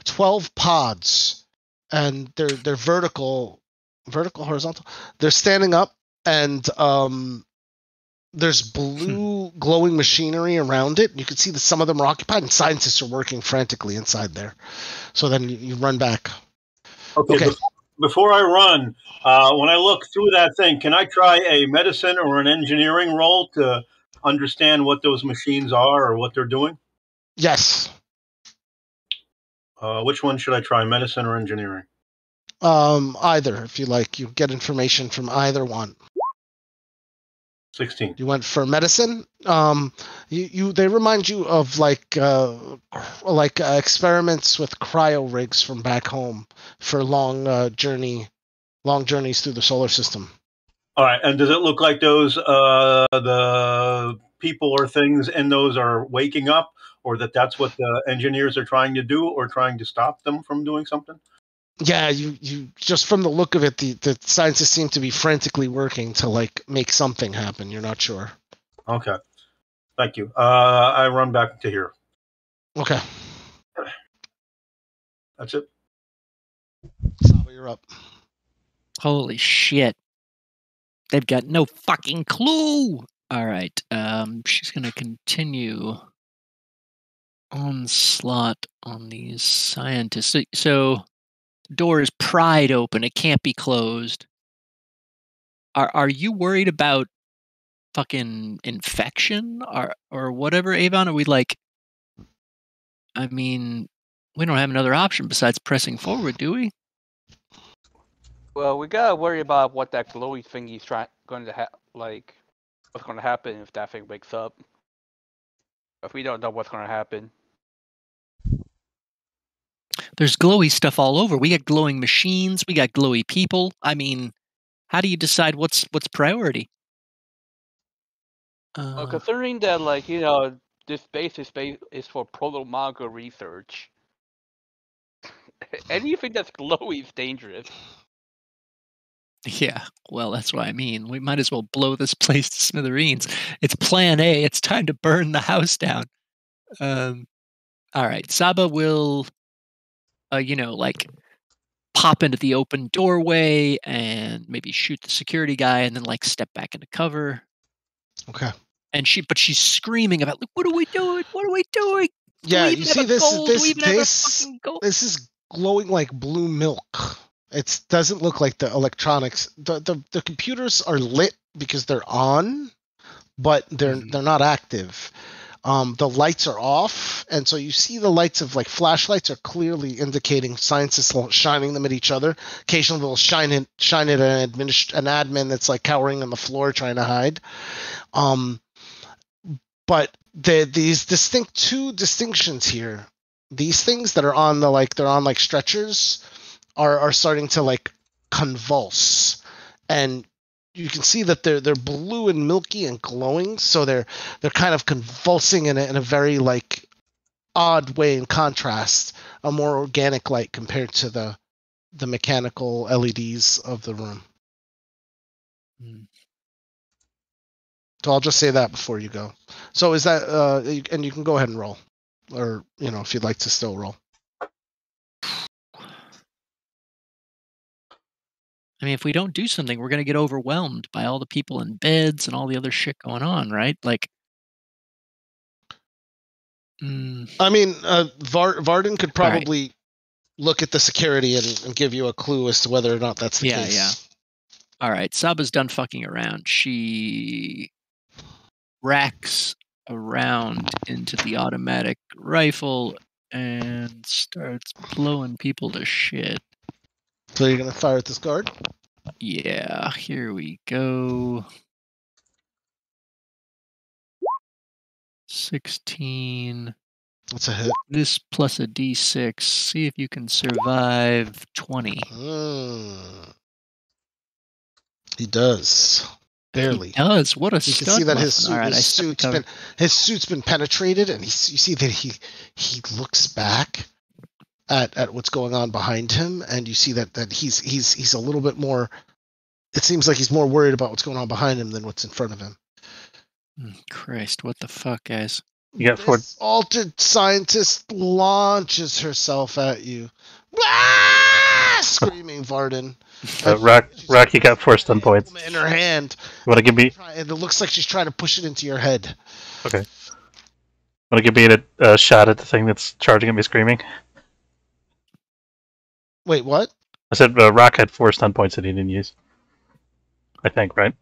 12 pods, and they're vertical, horizontal. They're standing up, and there's blue glowing machinery around it. You can see that some of them are occupied, and scientists are working frantically inside there. So then you run back. Okay. Before I run, when I look through that thing, can I try a medicine or an engineering roll to understand what those machines are or what they're doing? Yes. Which one should I try, medicine or engineering? Either, if you like. You get information from either one. 16. You went for medicine. They remind you of like experiments with cryo rigs from back home for long journeys through the solar system. All right, and does it look like those the people or things in those are waking up, or that's what the engineers are trying to do, or trying to stop them from doing something? Yeah, you just from the look of it, the scientists seem to be frantically working to like make something happen. You're not sure. Okay, thank you. I run back to here. Okay, That's it. Saba, you're up. Holy shit. They've got no fucking clue. All right. She's going to continue onslaught on these scientists. So the door is pried open. It can't be closed. Are you worried about fucking infection or whatever, Avon? Are we like, I mean, we don't have another option besides pressing forward, do we? Well, we gotta worry about what that glowy thingy's going to like, what's going to happen if that thing wakes up. If we don't know what's going to happen. There's glowy stuff all over. We got glowing machines. We got glowy people. I mean, how do you decide what's priority? Well, considering that, like, you know, this base is for proto-manga research. Anything that's glowy is dangerous. Yeah, well, that's what I mean. We might as well blow this place to smithereens. It's plan A. It's time to burn the house down. All right. Saba will, like pop into the open doorway and maybe shoot the security guy and then like step back into cover. Okay. And she's screaming about, like, what are we doing? What are we doing? Yeah, you see this is glowing like blue milk. It doesn't look like the electronics. The computers are lit because they're on, but they're not active. The lights are off, and so you see the lights of like flashlights are clearly indicating scientists shining them at each other. Occasionally they'll shine it at an admin that's like cowering on the floor trying to hide. But these two distinctions here. These things that are on they're on like stretchers are starting to like convulse, and you can see that they're blue and milky and glowing, so they're kind of convulsing in a very like odd way, in contrast, a more organic light compared to the mechanical LEDs of the room. So I'll just say that before you go. So is that and you can go ahead and roll, or if you'd like to still roll. I mean, if we don't do something, we're going to get overwhelmed by all the people in beds and all the other shit going on, right? Like, I mean, Varden could probably look at the security and give you a clue as to whether or not that's the case. Yeah. All right, Saba's done fucking around. She racks around into the automatic rifle and starts blowing people to shit. So you're going to fire at this guard? Yeah, here we go. 16. That's a hit. This plus a d6. See if you can survive 20. He does. Barely. He does. What a stud. You can see that muffin. his suit's been penetrated, and you see that he looks back at what's going on behind him, and you see that he's a little bit more. It seems like he's more worried about what's going on behind him than what's in front of him. Christ, what the fuck, guys? You got four. This altered scientist launches herself at you, screaming, Varden. Rock, you got 4 stun points in her hand. You want to give me? It looks like she's trying to push it into your head. Okay. Want to give me a shot at the thing that's charging at me, screaming? Wait, what? I said Rock had 4 stun points that he didn't use. I think, right?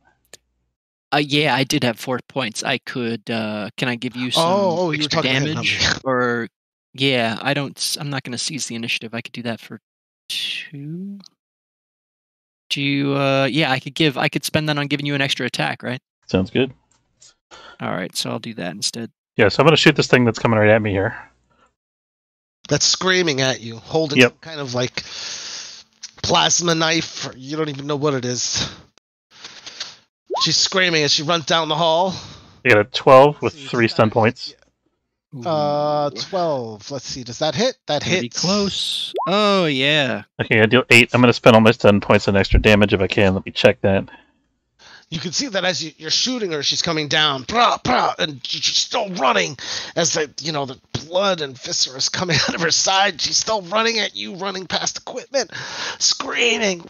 Yeah, I did have 4 points. I could. Can I give you some extra damage? Or yeah, I'm not going to seize the initiative. I could do that for 2. Do you? Yeah, I could spend that on giving you an extra attack, right? Sounds good. All right, so I'll do that instead. Yeah, so I'm going to shoot this thing that's coming right at me here. That's screaming at you, holding Yep. some kind of like plasma knife. Or you don't even know what it is. She's screaming as she runs down the hall. I got a 12 with 3 stun points. 12. Let's see. Does that hit? That Pretty hits. close. Oh yeah. Okay, I deal 8. I'm going to spend all my stun points on extra damage if I can. Let me check that. You can see that as you're shooting her, she's coming down, and she's still running. As the blood and viscera is coming out of her side, she's still running at you, running past equipment, screaming.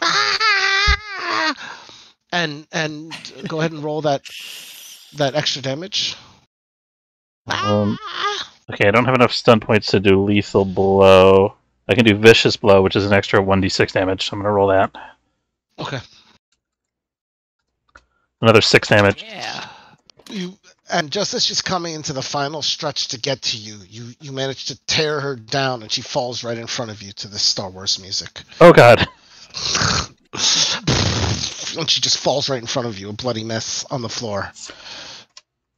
And go ahead and roll that extra damage. Okay, I don't have enough stun points to do lethal blow. I can do vicious blow, which is an extra 1d6 damage. So I'm going to roll that. Okay. Another 6 damage. Yeah. And just as she's coming into the final stretch to get to you, you manage to tear her down, and she falls right in front of you to the Star Wars music. Oh god. And she just falls right in front of you, a bloody mess on the floor.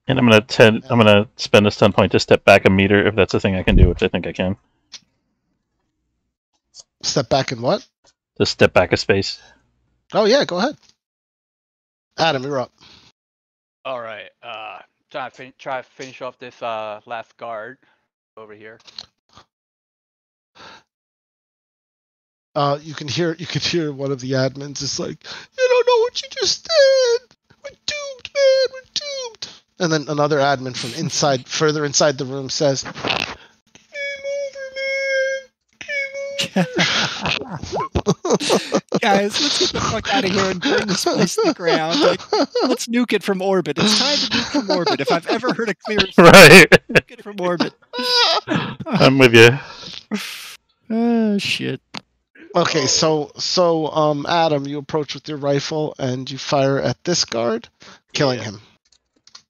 And I'm gonna spend a stun point to step back a meter if that's a thing I can do, which I think I can. Step back and what? Just step back a space. Oh yeah, go ahead. Adam, you're up. All right. Try to finish off this last guard over here. You can hear one of the admins is like, "You don't know what you just did. We're doomed, man. We're doomed." And then another admin from further inside the room says, "Game over, man. Game over." Guys, let's get the fuck out of here and burn this place to the ground. Like, let's nuke it from orbit. It's time to nuke from orbit. If I've ever heard a clear Right. nuke it from orbit. I'm with you. Oh shit. Okay, so Adam, you approach with your rifle and you fire at this guard, killing him.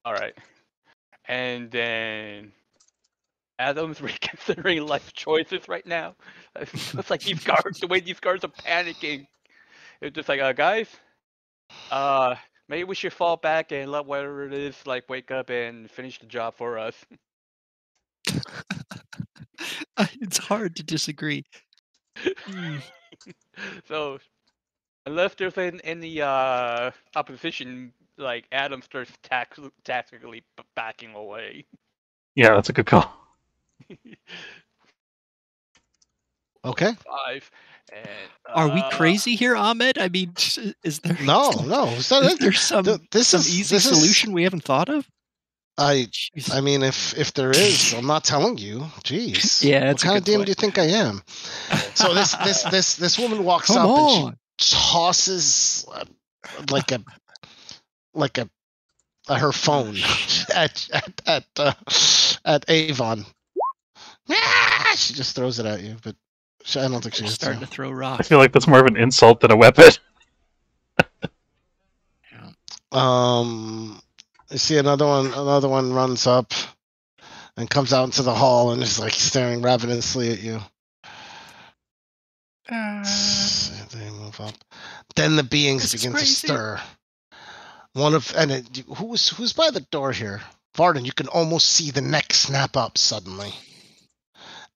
All right. And then Adam's reconsidering life choices right now. It's like these guards, the way these guards are panicking. It's just like, guys, maybe we should fall back and let whatever it is, like, wake up and finish the job for us. It's hard to disagree. So, unless there's any opposition, like, Adam starts tactically backing away. Yeah, that's a good call. Okay. 5. And, Are we crazy here, Ahmed? I mean, is there No. is there some easy solution we haven't thought of? I mean, if there is, I'm not telling you. Jeez. Yeah, what kind of DM do you think I am? So this woman walks Come up on. and she tosses like her phone at Avon. She just throws it at you, but I don't think she hits Starting you. to throw I rocks. feel like that's more of an insult than a weapon. You see another one runs up and comes out into the hall and is like staring ravenously at you. They move up. Then the beings begin to stir. Who's by the door here? Varden, you can almost see the neck snap up suddenly.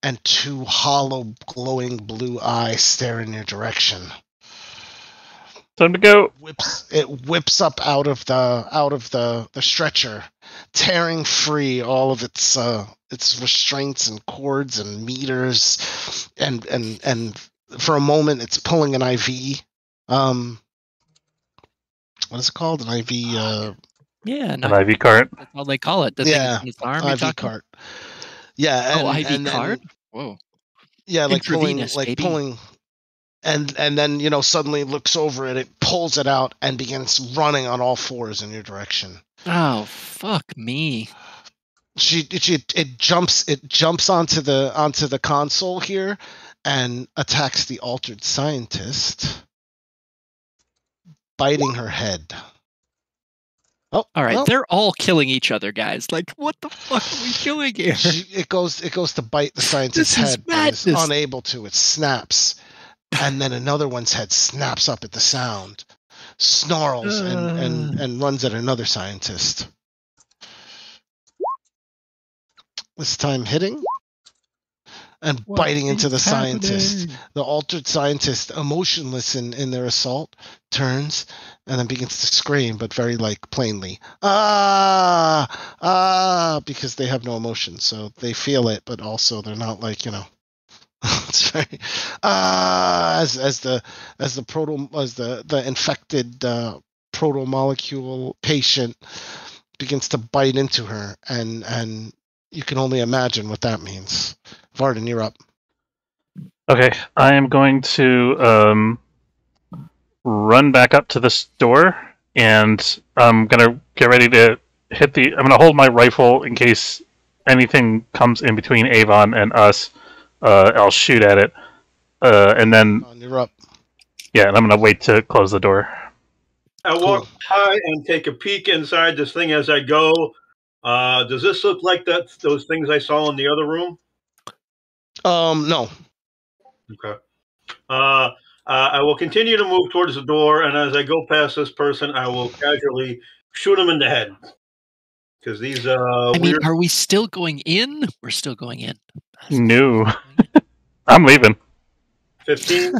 And 2 hollow, glowing blue eyes stare in your direction. Time to go. It whips up out of the stretcher, tearing free all of its restraints and cords and meters, and for a moment it's pulling an IV. What is it called? An IV. Yeah, An IV cart. That's all they call it. The thing in his arm. IV cart. Yeah. IV cart. Whoa. Yeah, like Intravenous, pulling. And then, suddenly looks over it, it pulls it out and begins running on all 4s in your direction. Oh, fuck me. It jumps onto the console here and attacks the altered scientist, biting her head. Oh, all right, well, they're all killing each other, guys. Like, what the fuck are we doing here? It goes to bite the scientist's head, but it's unable to. It snaps. And then another one's head snaps up at the sound. snarls and runs at another scientist. This time hitting and biting into the scientist. The altered scientist, emotionless in their assault, turns and then begins to scream, but very plainly, because they have no emotion, so they feel it, but also they're not it's very as the infected proto molecule patient begins to bite into her, and you can only imagine what that means. Varden, you're up. Okay, I am going to run back up to this door, and I'm gonna get ready to hit the. I'm gonna hold my rifle in case anything comes in between Avon and us. I'll shoot at it, and then you're up. Yeah, and I'm gonna wait to close the door. I walk by and take a peek inside this thing as I go. Does this look like those things I saw in the other room? No. Okay. I will continue to move towards the door, and as I go past this person, I will casually shoot him in the head. Because these mean, are we still going in? We're still going in. No. I'm leaving. 15?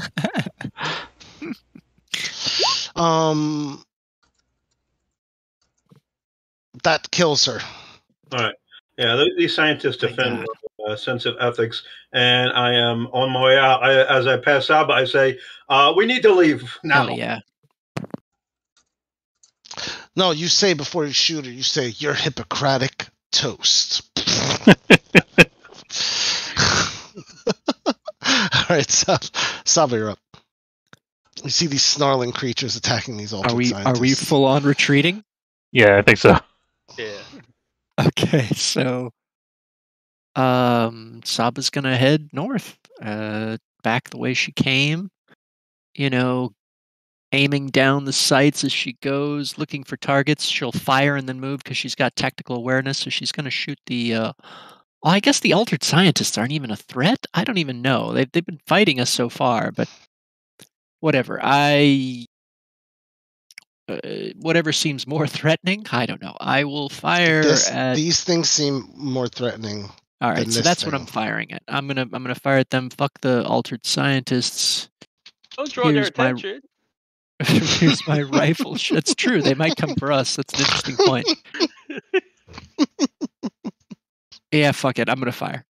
That kills her. All right. Yeah, these scientists defend a sense of ethics, and I am on my way out. As I pass out, I say, we need to leave now. Oh, yeah. No, you say before you shoot her, you say, "You're Hippocratic toast." All right, Saba, you're up. You see these snarling creatures attacking these altered scientists. Are we full on retreating? Yeah, I think so. Yeah. Okay, so Saba's gonna head north, back the way she came. Aiming down the sights as she goes, looking for targets. She'll fire and then move because she's got tactical awareness. So she's gonna shoot the. Well, I guess the altered scientists aren't even a threat. I don't even know. They've been fighting us so far, but whatever. Whatever seems more threatening. I don't know. I will fire at these things. Seem more threatening. All right, so that's what I'm firing at. I'm gonna fire at them. Fuck the altered scientists. Don't draw their attention. Here's my rifle. That's true. They might come for us. That's an interesting point. Yeah, fuck it. I'm gonna fire.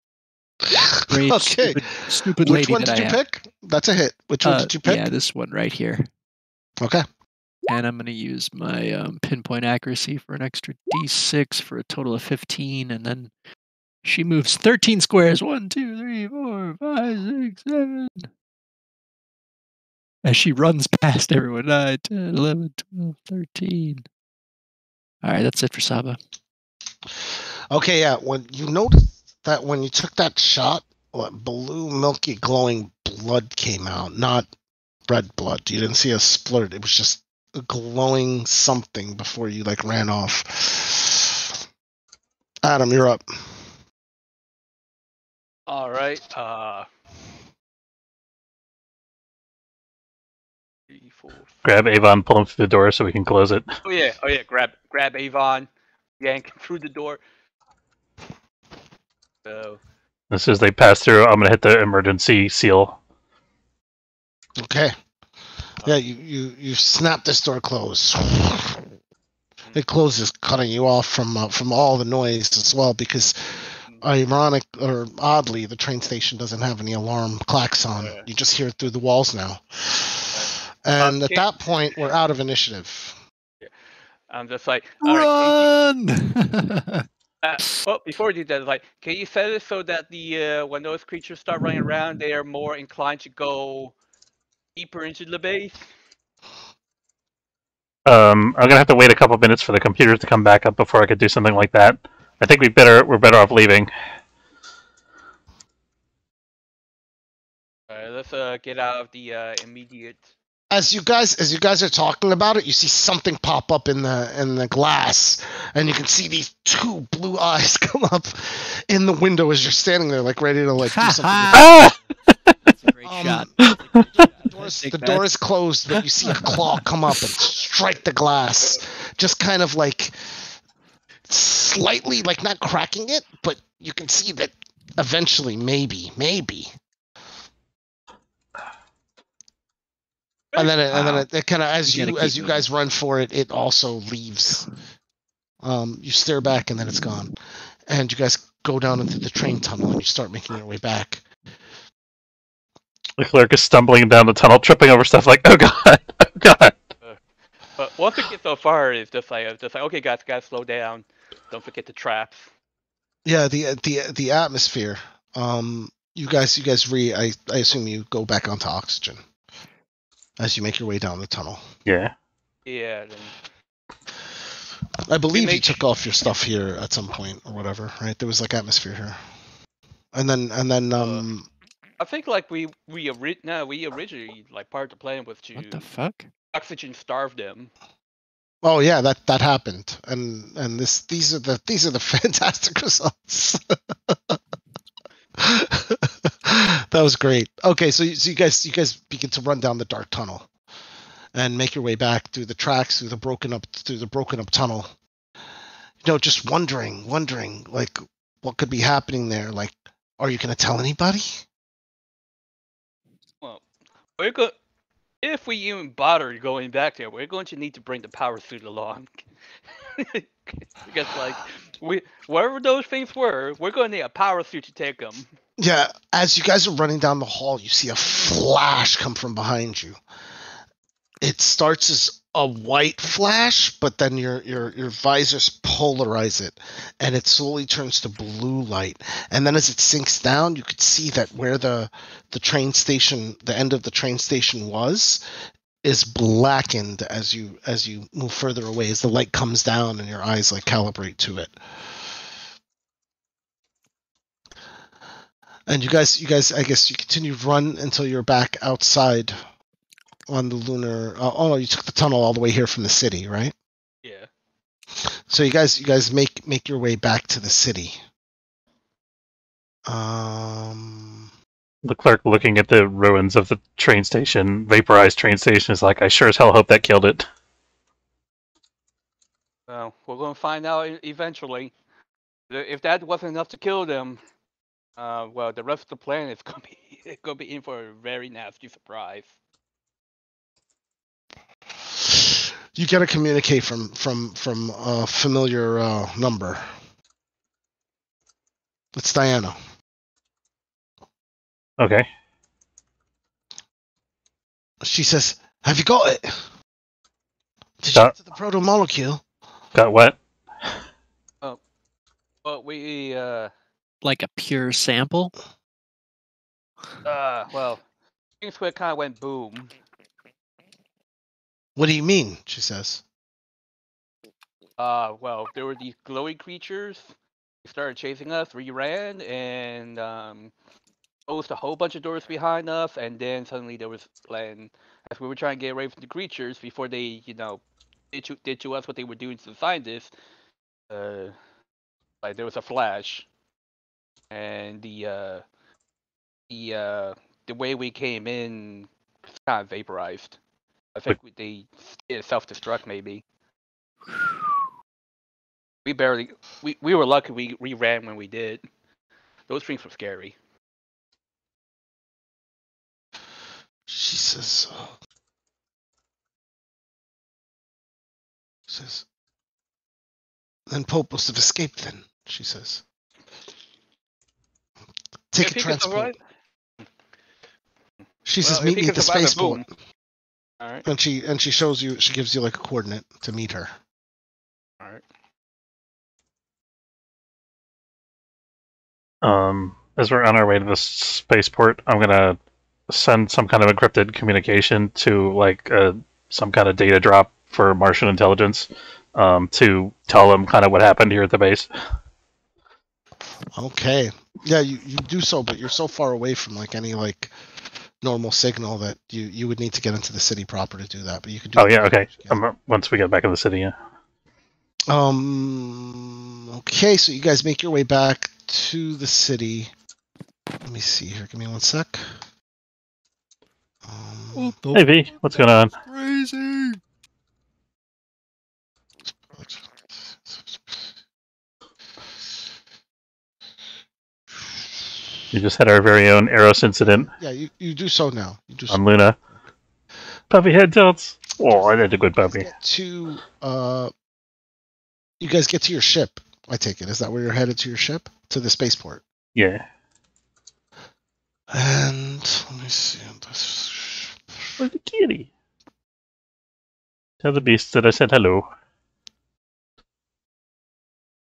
Great, okay. Stupid Which lady one that did you pick? That's a hit. Which one did you pick? Yeah, this one right here. Okay. And I'm gonna use my pinpoint accuracy for an extra D6 for a total of 15, and then she moves 13 squares. 1, 2, 3, 4, 5, 6, 7. As she runs past everyone. 9, 10, 11, 12, 13. All right, that's it for Saba. Okay, yeah. When you noticed that when you took that shot, blue, milky, glowing blood came out, not red blood. You didn't see a splurt. It was just a glowing something before you ran off. Adam, you're up. All right. 3, 4. Grab Avon, pull him through the door so we can close it. Oh yeah. Grab Avon, yank him through the door. So. As soon as they pass through, I'm gonna hit the emergency seal. Okay. Yeah, you snap this door closed. It closes, cutting you off from all the noise as well, because ironic or oddly, the train station doesn't have any alarm klaxon. Yeah. You just hear it through the walls now. And at that point, we're out of initiative. Yeah. I'm just like, run! Well, before we do that, can you set it so that the when those creatures start running around, they are more inclined to go deeper into the base? I'm gonna have to wait a couple minutes for the computers to come back up before I could do something like that. I think we're better off leaving. All right, let's get out of the immediate. As you guys are talking about it, you see something pop up in the glass, and you can see these two blue eyes come up in the window as you're standing there, ready to do something. That's a great shot. door is closed, but you see a claw come up and strike the glass, just kind of like slightly, like not cracking it, but you can see that eventually, maybe. And then it kind of, as you guys run for it, it also leaves. You stare back, and then it's gone. And you guys go down into the train tunnel, and you start making your way back. The clerk is stumbling down the tunnel, tripping over stuff like, oh god. But once it gets so far, it's just like, okay, guys, slow down. Don't forget the traps. Yeah, the atmosphere. You guys I assume you go back onto oxygen as you make your way down the tunnel. Yeah. Yeah. I believe you took off your stuff here at some point or whatever, right? There was like atmosphere here, and then I think like we originally like part of the plan was to What the fuck? oxygen starve them. Oh yeah, that happened, and these are the fantastic results. That was great. Okay, so you guys begin to run down the dark tunnel, and make your way back through the tracks, through the broken up tunnel. You know, just wondering, like, what could be happening there? Like, are you going to tell anybody? Well, if we even bother going back there, we're going to need to bring the power suit along. Because like wherever those things were, we're going to need a power suit to take them. Yeah, as you guys are running down the hall, you see a flash come from behind you. It starts as a white flash, but then your visors polarize it, and it slowly turns to blue light. And then as it sinks down, you could see that where the train station, the end of the train station was, is blackened as you move further away, as the light comes down and your eyes like calibrate to it. And you guys, I guess you continue to run until you're back outside on the lunar. Oh no, you took the tunnel all the way here from the city, right? Yeah. So you guys make your way back to the city. The clerk, looking at the ruins of the train station, vaporized train station, is like, I sure as hell hope that killed it. Well, we're going to find out eventually. If that wasn't enough to kill them, well, the rest of the planet is going to be in for a very nasty surprise. You gotta communicate from a familiar number. It's Diana. Okay. She says, "Have you got it? Did you get to the proto molecule?" Got what? Oh, well, we Like a pure sample? well, things kind of went boom. What do you mean? She says. Well, there were these glowing creatures. They started chasing us. We ran and closed a whole bunch of doors behind us. And then suddenly there was, and as we were trying to get away from the creatures before they, did to us what they were doing to the scientists, like there was a flash, and the way we came in was kind of vaporized. I think they did self-destruct maybe. We were lucky we ran when we did. Those things were scary. She says, then Pope must have escaped then, she says. Take a transport. She says, meet me at the spaceport. All right. And she shows you, she gives you like a coordinate to meet her. All right. As we're on our way to the spaceport, I'm gonna send some kind of encrypted communication to like some kind of data drop for Martian intelligence to tell them kind of what happened here at the base. Okay. Yeah, you do so, but you're so far away from like any like normal signal that you would need to get into the city proper to do that. But you could do. Oh yeah, okay. Once we get back in the city, yeah. Okay, so you guys make your way back to the city. Let me see here. Give me one sec. What the Hey V, what's going on? crazy? We just had our very own Eros incident Yeah, you do so now. You do so. on Luna. Puppy head tilts. Oh, I did a good puppy. You guys get to your ship, I take it. Is that where you're headed to your ship? To the spaceport? Yeah. And let me see. Where's the kitty? Tell the beasts that I said hello.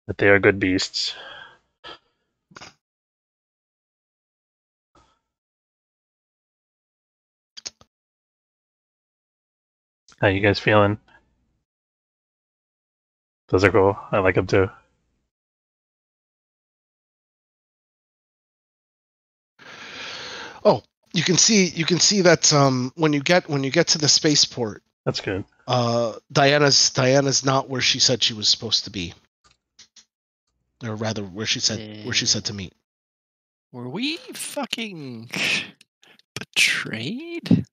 That they are good beasts. How you guys feeling? Those are cool. I like them too. Oh, you can see that when you get to the spaceport, That's good. Diana's not where she said she was supposed to be. Or rather where she said to meet. Were we fucking betrayed?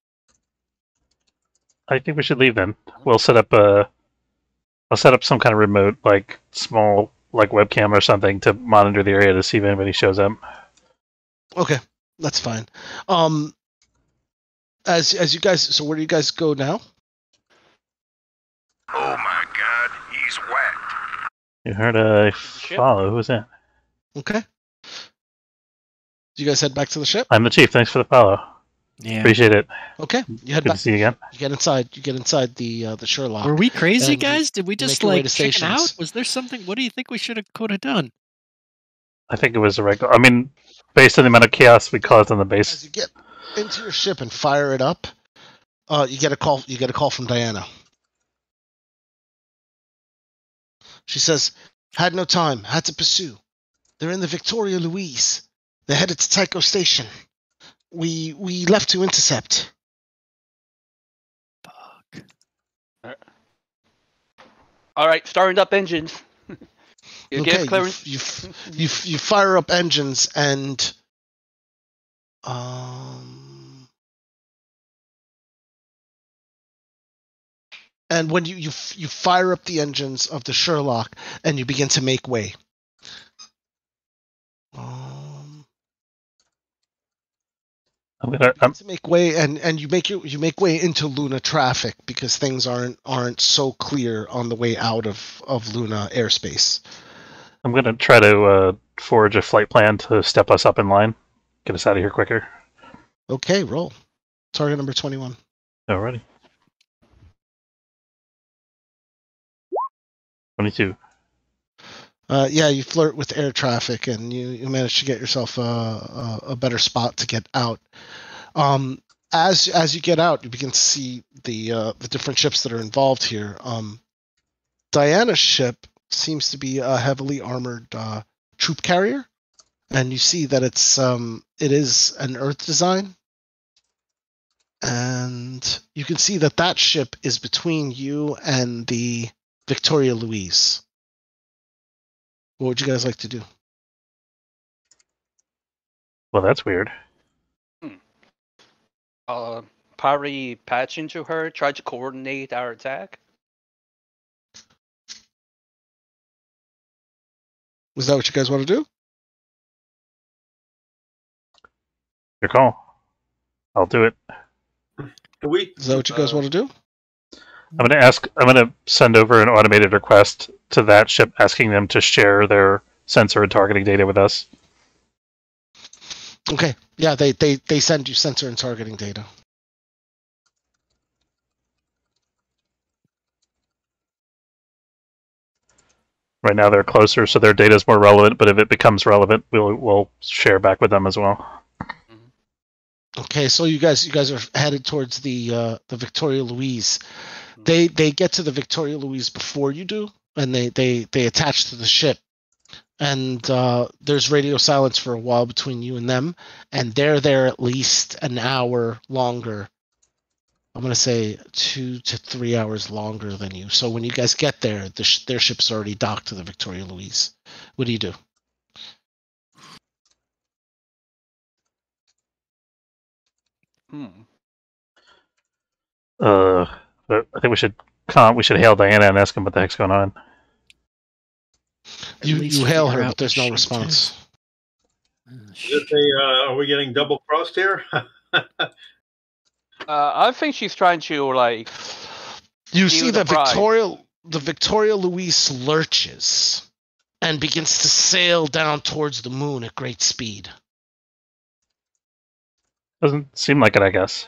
I think we should leave then. We'll set up I'll set up some kind of remote, like small, like webcam or something to monitor the area to see if anybody shows up. Okay, that's fine. As you guys, so where do you guys go now? Oh my god, he's whacked. You heard a follow. Who was that? Okay. Do you guys head back to the ship? I'm the chief. Thanks for the follow. Yeah. Appreciate it. Okay. You head Good back. to see you again. You get inside. You get inside the Sherlock. Were we crazy, And guys? Did we make just your way like to chicken out? stations. Was there something? What do you think we could have done? I think it was a regular. I mean, based on the amount of chaos we caused on the As base. you get into your ship and fire it up, you get a call. You get a call from Diana. She says, "Had no time. Had to pursue. They're in the Victoria Louise. They're headed to Tycho Station. We left to intercept." Fuck. All right, starting up engines. You Okay, get clearance. you fire up engines and when you fire up the engines of the Sherlock and you begin to make way. I'm gonna. To make way and you make way into Luna traffic because things aren't so clear on the way out of Luna airspace. I'm gonna try to forge a flight plan to step us up in line, get us out of here quicker. Okay, roll. Target number 21. Alrighty. 22. Yeah, you flirt with air traffic and you manage to get yourself a better spot to get out. As you get out, you begin to see the different ships that are involved here. Diana's ship seems to be a heavily armored troop carrier, and you see that it is an Earth design, and you can see that ship is between you and the Victoria Louise. What would you guys like to do? Well, that's weird. Probably patch into her, try to coordinate our attack. Was that what you guys want to do? Your call. I'll do it. Is that what you guys want to do? I'm gonna send over an automated request to that ship asking them to share their sensor and targeting data with us. Okay. Yeah, they send you sensor and targeting data. Right now they're closer, so their data is more relevant. But if it becomes relevant, we'll share back with them as well. Okay, so you guys are headed towards the Victoria Louise. They get to the Victoria Louise before you do, and they attach to the ship. And there's radio silence for a while between you and them, and they're there at least an hour longer. I'm gonna say 2 to 3 hours longer than you. So when you guys get there, their ship's already docked to the Victoria Louise. What do you do? But I think we should hail Diana and ask him what the heck's going on. You hail her, but there's no response. Are we getting double crossed here? I think she's trying to like. You see the Victoria Luis lurches and begins to sail down towards the moon at great speed. Doesn't seem like it, I guess.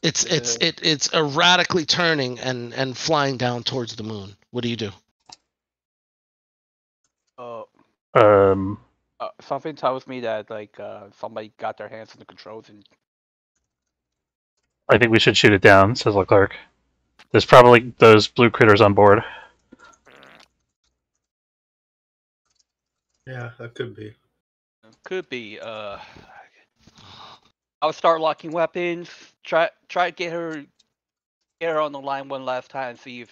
It's erratically turning and flying down towards the moon. What do you do? Something tells me that like somebody got their hands on the controls and. I think we should shoot it down, says Leclerc. There's probably those blue critters on board. Yeah, that could be. Could be. I'll start locking weapons. Try to get her on the line one last time. See if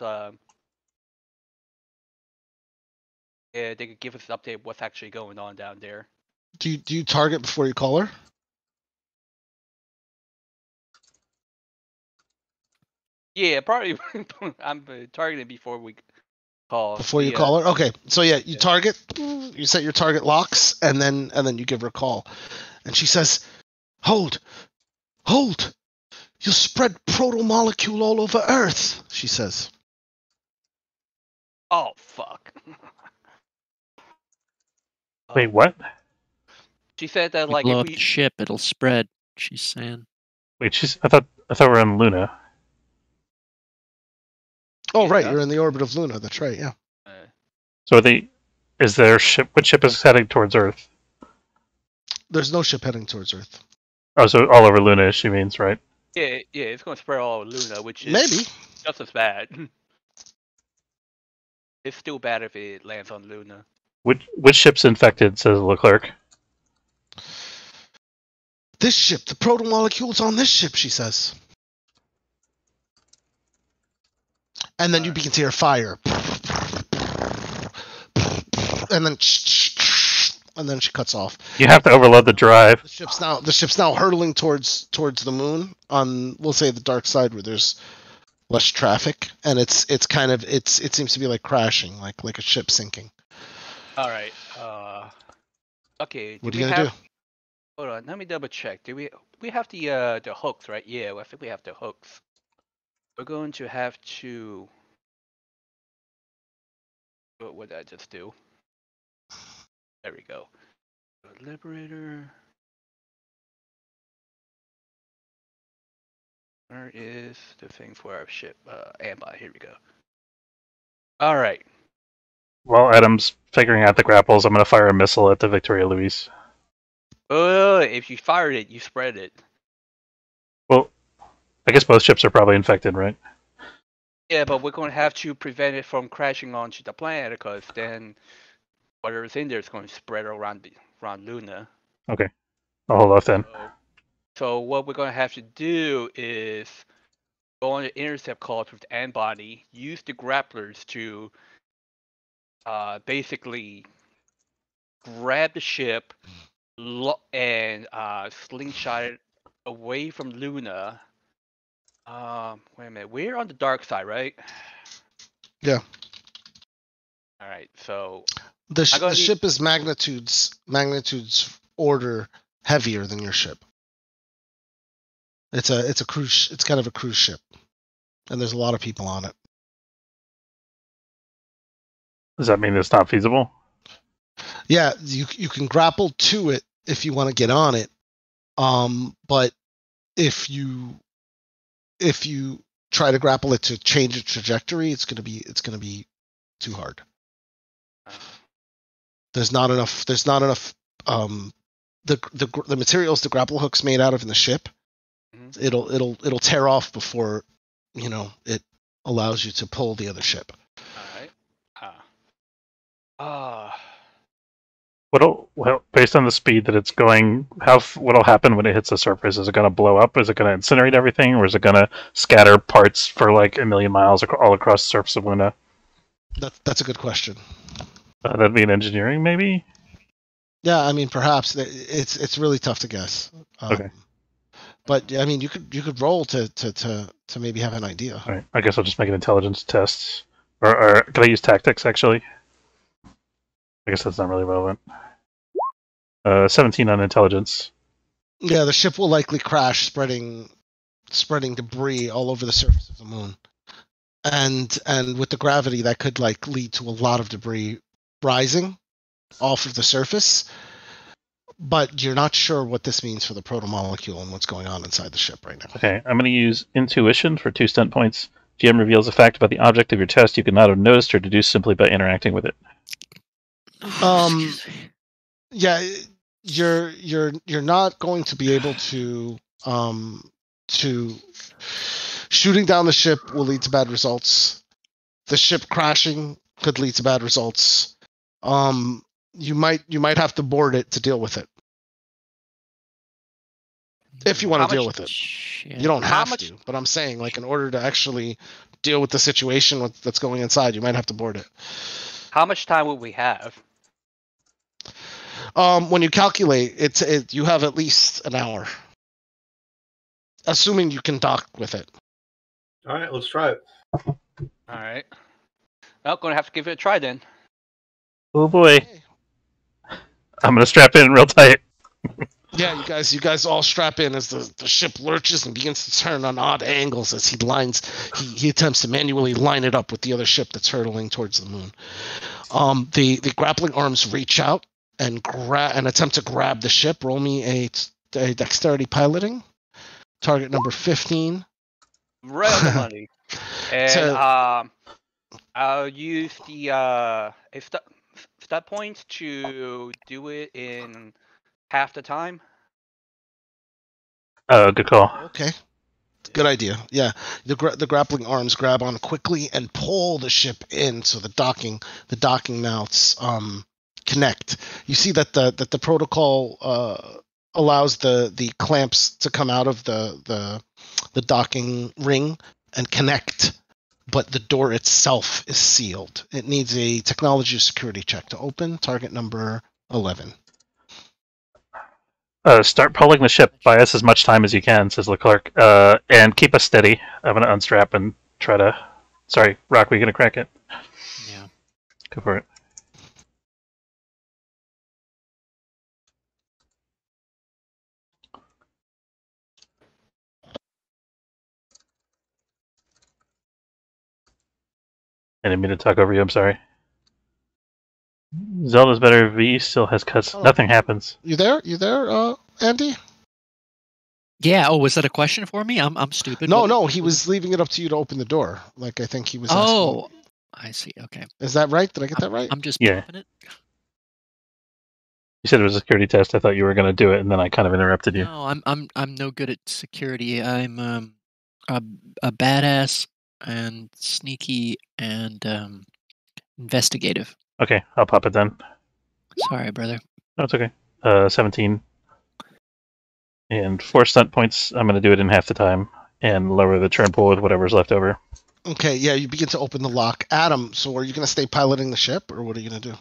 they could give us an update of what's actually going on down there. Do you target before you call her? Yeah, probably. I'm targeting before we call. Before you call her? Okay. So yeah, you target. You set your target locks, and then you give her a call, and she says, "Hold, hold! You'll spread proto-molecule all over Earth." She says. Oh fuck! Wait, what? She said that like blow if up we the ship, it'll spread. She's saying. Wait, I thought we were on Luna. Oh right, you're in the orbit of Luna. That's right. Yeah. So is their ship? Which ship is heading towards Earth? There's no ship heading towards Earth. Oh, so all over Luna, she means, right? Yeah, it's going to spread all over Luna, which is maybe just as bad. It's still bad if it lands on Luna. Which ship's infected? Says Leclerc. This ship. The proto-molecule's on this ship. She says. And then you begin to hear fire. And then she cuts off. You have to overload the drive. The ship's now hurtling towards the moon on, we'll say, the dark side where there's less traffic, and it seems to be like crashing, like a ship sinking. All right. Okay. What are you gonna do? Hold on. Let me double check. Do we have the hooks, right? Yeah, I think we have the hooks. We're going to have to. What did I just do? There we go. Liberator. Where is the thing for our ship? Ambi. Here we go. All right. While Adam's figuring out the grapples, I'm going to fire a missile at the Victoria Luis. Oh, if you fired it, you spread it. Well, I guess both ships are probably infected, right? Yeah, but we're going to have to prevent it from crashing onto the planet, because then whatever's in there is going to spread around Luna. Okay. I'll hold off then. So what we're going to have to do is go on the intercept calls with the antibody, use the grapplers to basically grab the ship and slingshot it away from Luna. Wait a minute. We're on the dark side, right? Yeah. All right. So the ship is magnitudes order heavier than your ship. It's a cruise. It's kind of a cruise ship, and there's a lot of people on it. Does that mean it's not feasible? Yeah, you can grapple to it if you want to get on it. But if you try to grapple it to change its trajectory, it's gonna be too hard. There's not enough. The materials the grapple hook's made out of in the ship. Mm-hmm. It'll tear off before it allows you to pull the other ship. All right. Well, based on the speed that it's going, what'll happen when it hits the surface? Is it going to blow up? Is it going to incinerate everything, or is it going to scatter parts for like 1 million miles all across the surface of Luna? That's a good question. That'd be an engineering, maybe. Yeah, I mean, perhaps it's really tough to guess. Okay. But I mean, you could roll to maybe have an idea. All right. I guess I'll just make an intelligence test. Or can I use tactics, actually? I guess that's not really relevant. 17 on intelligence. Yeah, the ship will likely crash, spreading debris all over the surface of the moon. And with the gravity, that could like lead to a lot of debris rising off of the surface. But you're not sure what this means for the protomolecule and what's going on inside the ship right now. Okay, I'm going to use intuition for 2 stunt points. GM reveals a fact about the object of your test you could not have noticed or deduced simply by interacting with it. Yeah, you're not going to be able to shooting down the ship will lead to bad results. The ship crashing could lead to bad results. You might have to board it to deal with it. If you want to deal with it. Shit. You don't have to, but I'm saying, like, in order to actually deal with the situation that's going inside, you might have to board it. How much time would we have? When you calculate, you have at least an hour. Assuming you can dock with it. All right, let's try it. All right. Well, going to have to give it a try then. Oh boy. Okay. I'm going to strap in real tight. Yeah, you guys all strap in as the ship lurches and begins to turn on odd angles as he attempts to manually line it up with the other ship that's hurtling towards the moon. The grappling arms reach out and attempt to grab the ship. Roll me a dexterity piloting. Target number 15. Right on the money. And I'll use the stat points to do it in half the time. Good call. Okay. Good idea. Yeah, the grappling arms grab on quickly and pull the ship in, so the docking mouths connect. You see that the protocol allows the clamps to come out of the docking ring and connect, but the door itself is sealed. It needs a technology security check to open. Target number 11. Start pulling the ship. Buy us as much time as you can, says Leclerc. And keep us steady. I'm going to unstrap and try to... Sorry, Rock, were you going to crack it? Yeah. Go for it. I didn't mean to talk over you, I'm sorry. Zelda's better. V still has cuts. Oh. Nothing happens. You there, Andy? Yeah. Oh, was that a question for me? I'm stupid. No. He was leaving it up to you to open the door. Like, I think he was. Oh, I see. Okay. Is that right? Did I get that right? I'm just Yeah. popping it. You said it was a security test. I thought you were going to do it, and then I kind of interrupted you. No, I'm no good at security. I'm a badass and sneaky and investigative. Okay, I'll pop it then. Sorry, brother. No, it's okay. 17. And 4 stunt points. I'm going to do it in half the time and lower the turn pool with whatever's left over. Okay, yeah, you begin to open the lock. Adam, so are you going to stay piloting the ship, or what are you going to do?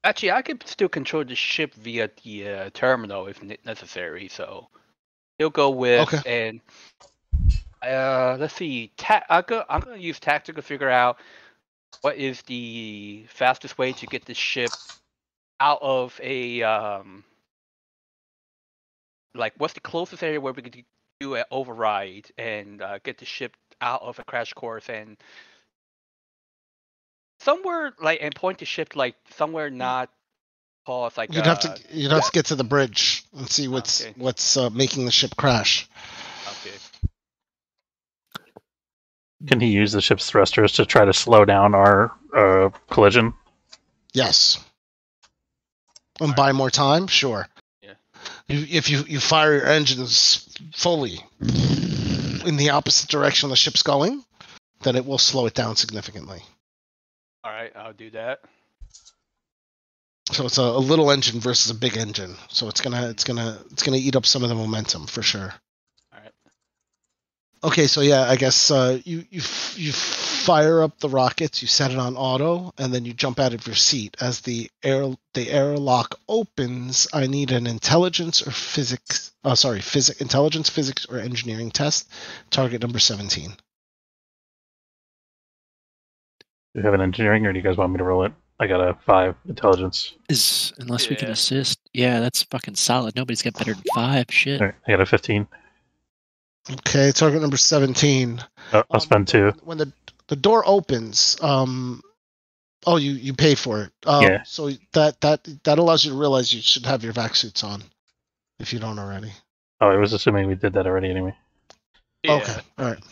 Actually, I could still control the ship via the terminal if necessary. So he'll go with and let's see. I'm gonna use tactic to figure out what is the fastest way to get the ship out of a like what's the closest area where we could do an override and get the ship out of a crash course and somewhere like and point the ship like somewhere not pause like you'd have to get to the bridge and see what's making the ship crash. Okay. Can he use the ship's thrusters to try to slow down our collision? Yes. And buy more time? Sure. Yeah. If you fire your engines fully in the opposite direction the ship's going, then it will slow it down significantly. All right, I'll do that. So it's a little engine versus a big engine. So it's gonna eat up some of the momentum for sure. All Okay, so yeah, I guess you fire up the rockets, you set it on auto, and then you jump out of your seat. As the airlock opens, I need an intelligence or physics. Intelligence, physics, or engineering test. Target number 17. Do you have an engineering, or do you guys want me to roll it? I got a 5 intelligence. Unless we can Yeah. assist. Yeah, that's fucking solid. Nobody's got better than 5. Shit. All right, I got a 15. Okay, target number 17. I'll spend 2. When the door opens, you pay for it. Yeah. So that allows you to realize you should have your vac suits on, if you don't already. Oh, I was assuming we did that already anyway. Yeah. Okay, all right.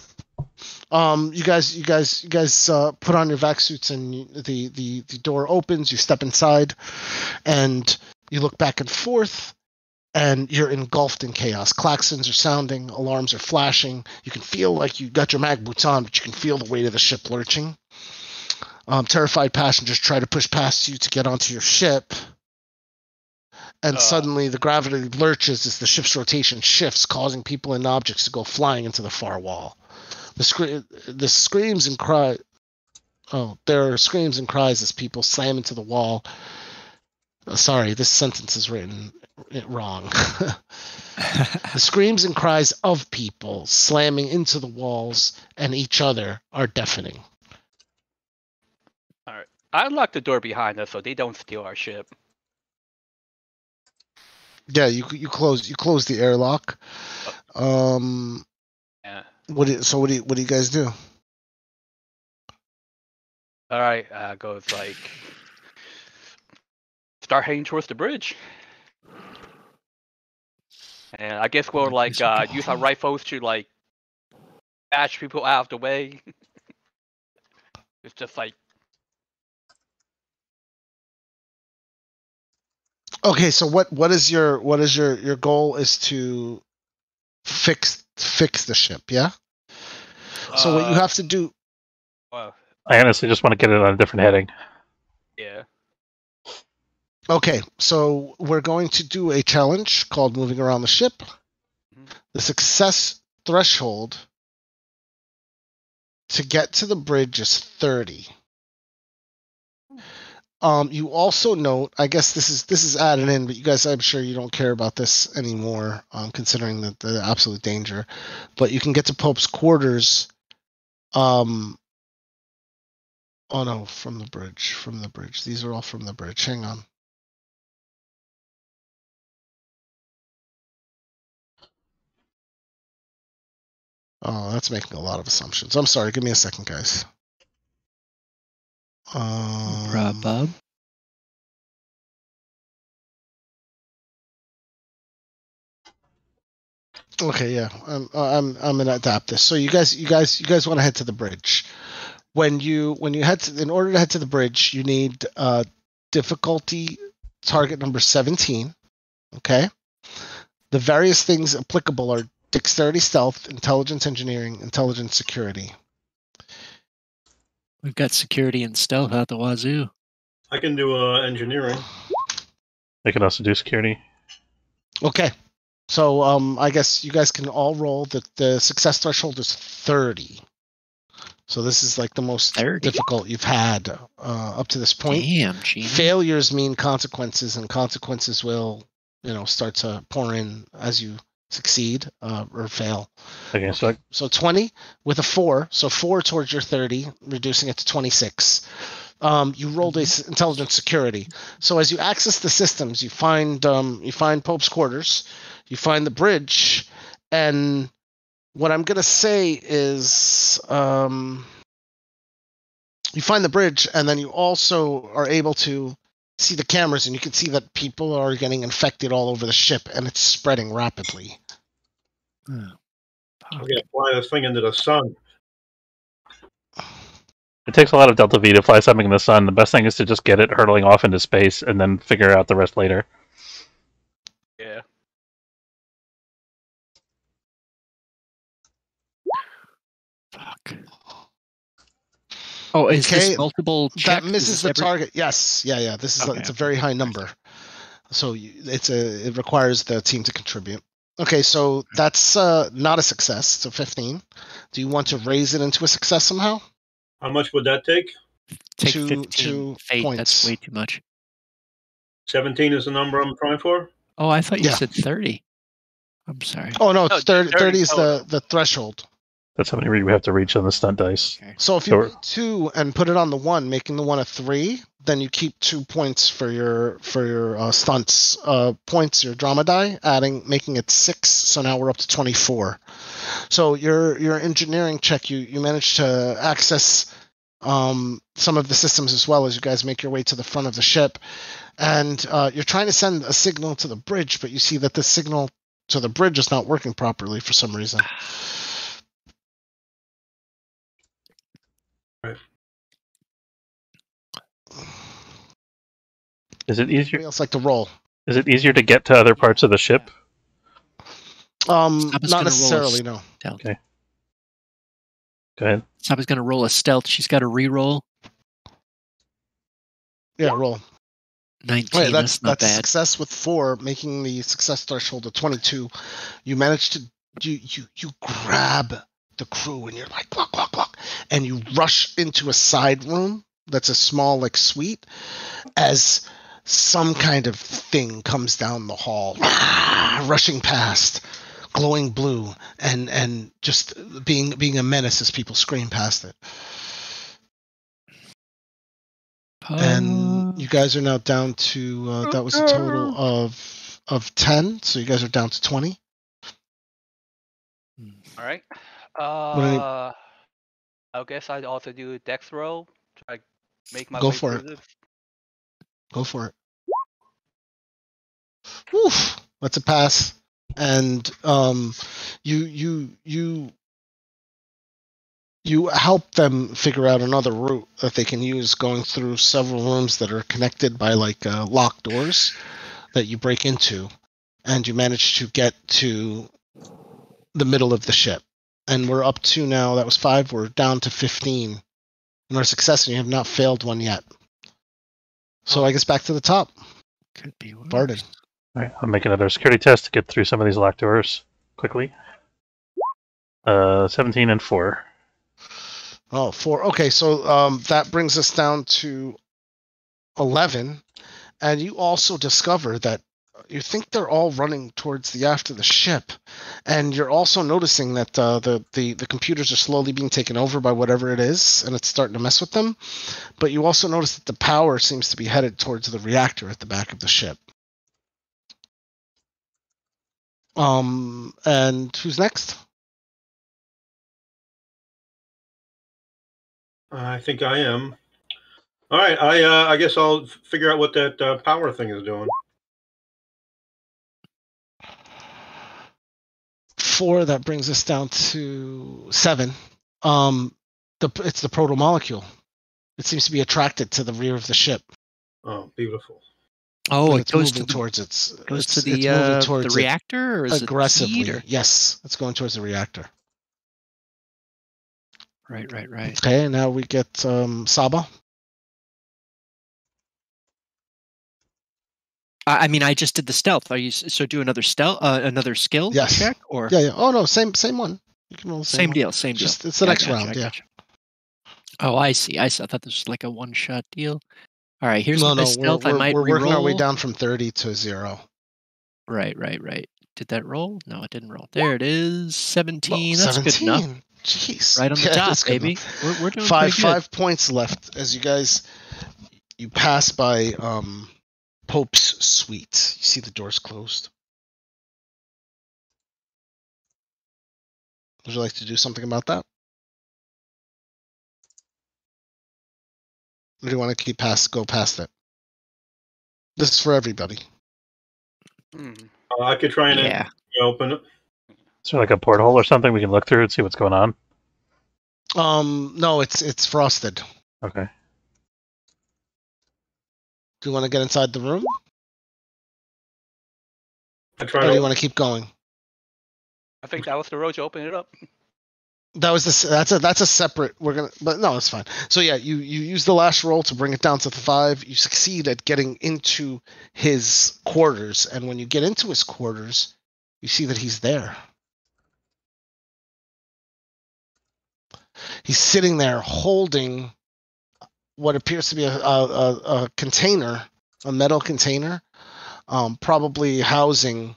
You guys put on your vac suits, and the door opens. You step inside, and you look back and forth, and you're engulfed in chaos. Klaxons are sounding, alarms are flashing. You can feel like you got your mag boots on, but you can feel the weight of the ship lurching. Terrified passengers try to push past you to get onto your ship. And suddenly the gravity lurches as the ship's rotation shifts, causing people and objects to go flying into the far wall. The screams and cry. Oh, there are screams and cries as people slam into the wall. Sorry, this sentence is written wrong. The screams and cries of people slamming into the walls and each other are deafening. All right. I unlock the door behind us so they don't steal our ship. Yeah, you close the airlock. Yeah. What do you guys do? All right. Goes like start heading towards the bridge. And I guess we'll like use our rifles to like bash people out of the way. It's just like Okay, so what is your goal is to fix the ship, yeah? So what you have to do. Well, I honestly just want to get it on a different heading. yeah. Okay, so we're going to do a challenge called moving around the ship. Mhm. The success threshold to get to the bridge is 30. You also note, I guess this is added in, but you guys, I'm sure you don't care about this anymore, considering the absolute danger. But you can get to Pope's quarters. Oh no, from the bridge. These are all from the bridge. Hang on. Oh, that's making a lot of assumptions. I'm sorry. Give me a second, guys. Bob. Okay, yeah. I'm gonna adapt this. So you guys want to head to the bridge. When you in order to head to the bridge, you need difficulty target number 17. Okay. The various things applicable are dexterity, stealth, intelligence, engineering, intelligence, security. We've got security and stealth out the wazoo. I can do engineering. I can also do security. Okay. So I guess you guys can all roll that the success threshold is 30. So this is like the most 30? difficult you've had up to this point. Damn, Gene. Failures mean consequences, and consequences will, start to pour in as you succeed or fail. Okay, so 20 with a 4, so 4 towards your 30, reducing it to 26. You rolled a intelligence security. So as you access the systems, you find Pope's quarters, you find the bridge, and what I'm gonna say is you find the bridge, and then you also are able to see the cameras, and you can see that people are getting infected all over the ship, and it's spreading rapidly. I'm gonna fly this thing into the sun. it takes a lot of Delta V to fly something in the sun. The best thing is to just get it hurtling off into space and then figure out the rest later. Yeah. Fuck. Oh, is this multiple checks? That misses the target. Yes. Yeah. This is Okay. It's a very high number. So it requires the team to contribute. Okay, so that's not a success. So 15. Do you want to raise it into a success somehow? How much would that take? Take Two 15 fate. points. That's way too much. 17 is the number I'm trying for? Oh, I thought you Yeah. said 30. I'm sorry. Oh no, it's 30, 30 is total. the threshold. That's how many we have to reach on the stunt dice. Okay. So if you Sure. roll 2 and put it on the 1, making the 1 a 3, then you keep 2 points for your stunts points, your drama die, making it 6. So now we're up to 24. So your engineering check, you managed to access some of the systems as well as you guys make your way to the front of the ship, and you're trying to send a signal to the bridge, but you see that the signal to the bridge is not working properly for some reason. Right. Is it Anybody easier? else like to roll? Is it easier to get to other parts of the ship? Saba's Not gonna roll necessarily, no. Stealth. Okay. Go ahead. Saba's going to roll a stealth. She's got to re-roll. Yeah, roll. 19. Wait, that's not that's a bad. success with 4, making the success threshold of 22. You manage to you grab the crew and you're like clock, clock, clock, and you rush into a side room that's a small like suite as some kind of thing comes down the hall, rushing past, glowing blue, and just being a menace as people scream past it. And you guys are now down to that was a total of 10, so you guys are down to 20. All right. I guess I'd also do dex roll. Try make my Go way for through it. this. Go for it. Woof, that's a pass. And you help them figure out another route that they can use, going through several rooms that are connected by like locked doors that you break into, and you manage to get to the middle of the ship. And we're up to now, that was 5, we're down to 15. And our success, and you have not failed one yet. So I guess back to the top. Could be worse. Barden. All right, I'll make another security test to get through some of these locked doors quickly. 17 and 4. Oh, 4. Okay, so that brings us down to 11. And you also discover that you think they're all running towards the aft of the ship, and you're also noticing that the computers are slowly being taken over by whatever it is, and it's starting to mess with them. But you also notice that the power seems to be headed towards the reactor at the back of the ship. And who's next? I think I am. All right, I guess I'll figure out what that power thing is doing. 4, that brings us down to 7. It's the proto-molecule. It seems to be attracted to the rear of the ship. Oh, beautiful. Oh, it's moving towards it's moving towards the it reactor, or is aggressively. it the seed, or? Yes, it's going towards the reactor. Right. Okay, now we get Saba. I mean, I just did the stealth. Are you so do another stealth, another skill Yes. check, or Yeah. Oh no, same one. You can roll the same one. deal, same deal. Just it's the next round. I Yeah. gotcha. Oh, I see. I thought this was like a one-shot deal. All right, here's my stealth. We're I might working our way re-roll. down from 30 to 0. Right. Did that roll? No, it didn't roll. There it is. 17. Well, That's 17. good enough. Jeez. Right on the Yeah, top, that's good baby. enough. We're doing pretty good. 5 points left as you guys you pass by Pope's suite. You see the doors closed. Would you like to do something about that? Or do you want to go past it? This is for everybody. I could try and open it. Is there like a porthole or something we can look through and see what's going on? No, it's frosted. Okay. Do you want to get inside the room? I Or try do you want to keep going? I think that was the road to open it up. That's a separate. But no, it's fine. So yeah, you use the last roll to bring it down to the 5. You succeed at getting into his quarters, and when you get into his quarters, you see that he's there. He's sitting there holding what appears to be a container, a metal container, probably housing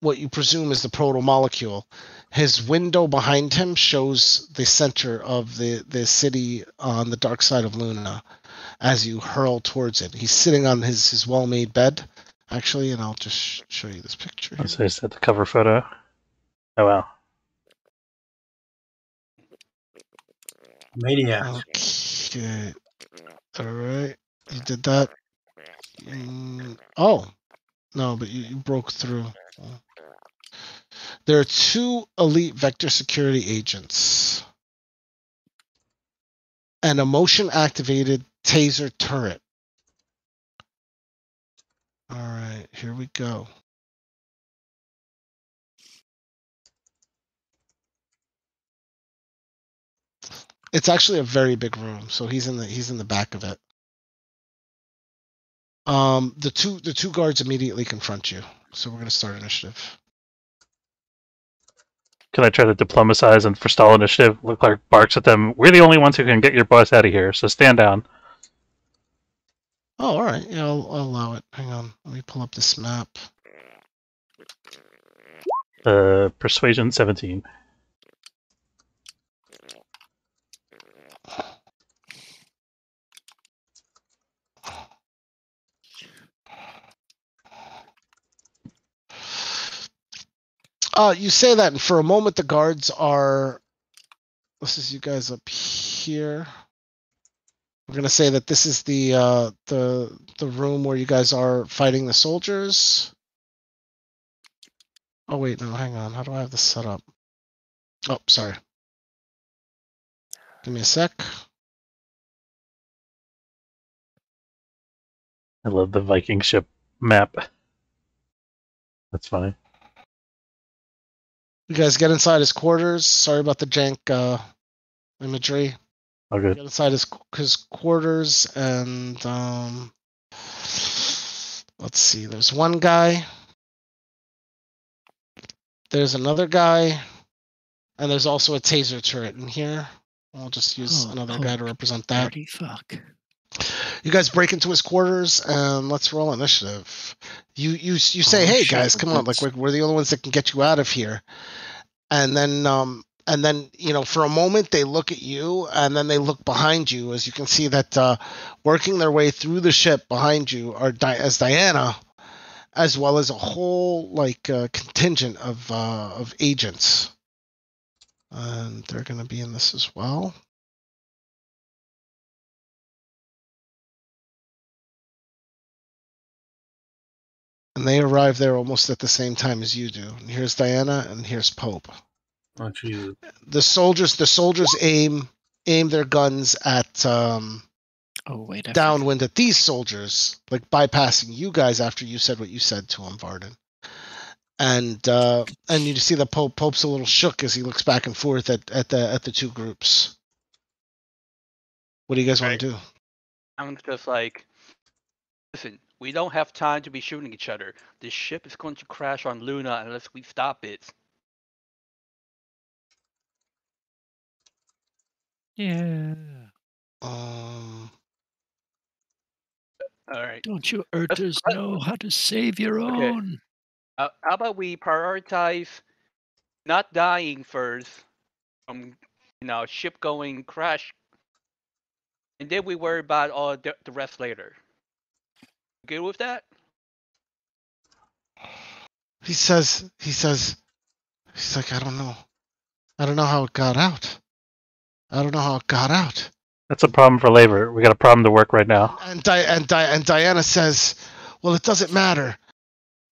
what you presume is the proto-molecule. His window behind him shows the center of the city on the dark side of Luna as you hurl towards it. He's sitting on his well-made bed, actually, and I'll just show you this picture here. Let's say it's at the cover photo. Oh, wow. Maniac. Okay. All right. You did that. Oh. No, but you broke through. There are 2 elite vector security agents and a motion-activated taser turret. All right, here we go. It's actually a very big room, so he's in the back of it. The two guards immediately confront you, so we're gonna start initiative. Can I try to diplomatize and forestall initiative? Leclerc barks at them. We're the only ones who can get your boss out of here, so stand down. Oh, all right. Yeah, I'll allow it. Hang on. Let me pull up this map. Persuasion 17. You say that, and for a moment the guards are... This is you guys up here. We're gonna say that this is the room where you guys are fighting the soldiers. Oh wait, no, hang on. How do I have this set up? Oh, sorry. Give me a sec. I love the Viking ship map. That's funny. You guys get inside his quarters. Sorry about the jank imagery. Oh, good. Get inside his quarters, and let's see. There's one guy. There's another guy, and there's also a taser turret in here. I'll just use another guy to represent that. Dirty fuck. You guys break into his quarters, and let's roll initiative. You say, "Hey guys, come on! Like we're the only ones that can get you out of here." And then for a moment they look at you, and then they look behind you, as you can see that working their way through the ship behind you are Diana, as well as a whole contingent of agents, and they're going to be in this as well. And they arrive there almost at the same time as you do. And here's Diana, and here's Pope. Oh, Jesus. The soldiers aim their guns at downwind at these soldiers, like bypassing you guys after you said what you said to him, Varden. And you see that Pope's a little shook as he looks back and forth at the 2 groups. What do you guys want to do? I'm just like, listen, we don't have time to be shooting each other. This ship is going to crash on Luna unless we stop it. Yeah. All right. Don't you Earthers know how to save your own? How about we prioritize not dying first from ship going crash, and then we worry about all the rest later. Good with that? He says, he's like, I don't know how it got out. That's a problem for labor. We got a problem to work right now. And Diana says, well, it doesn't matter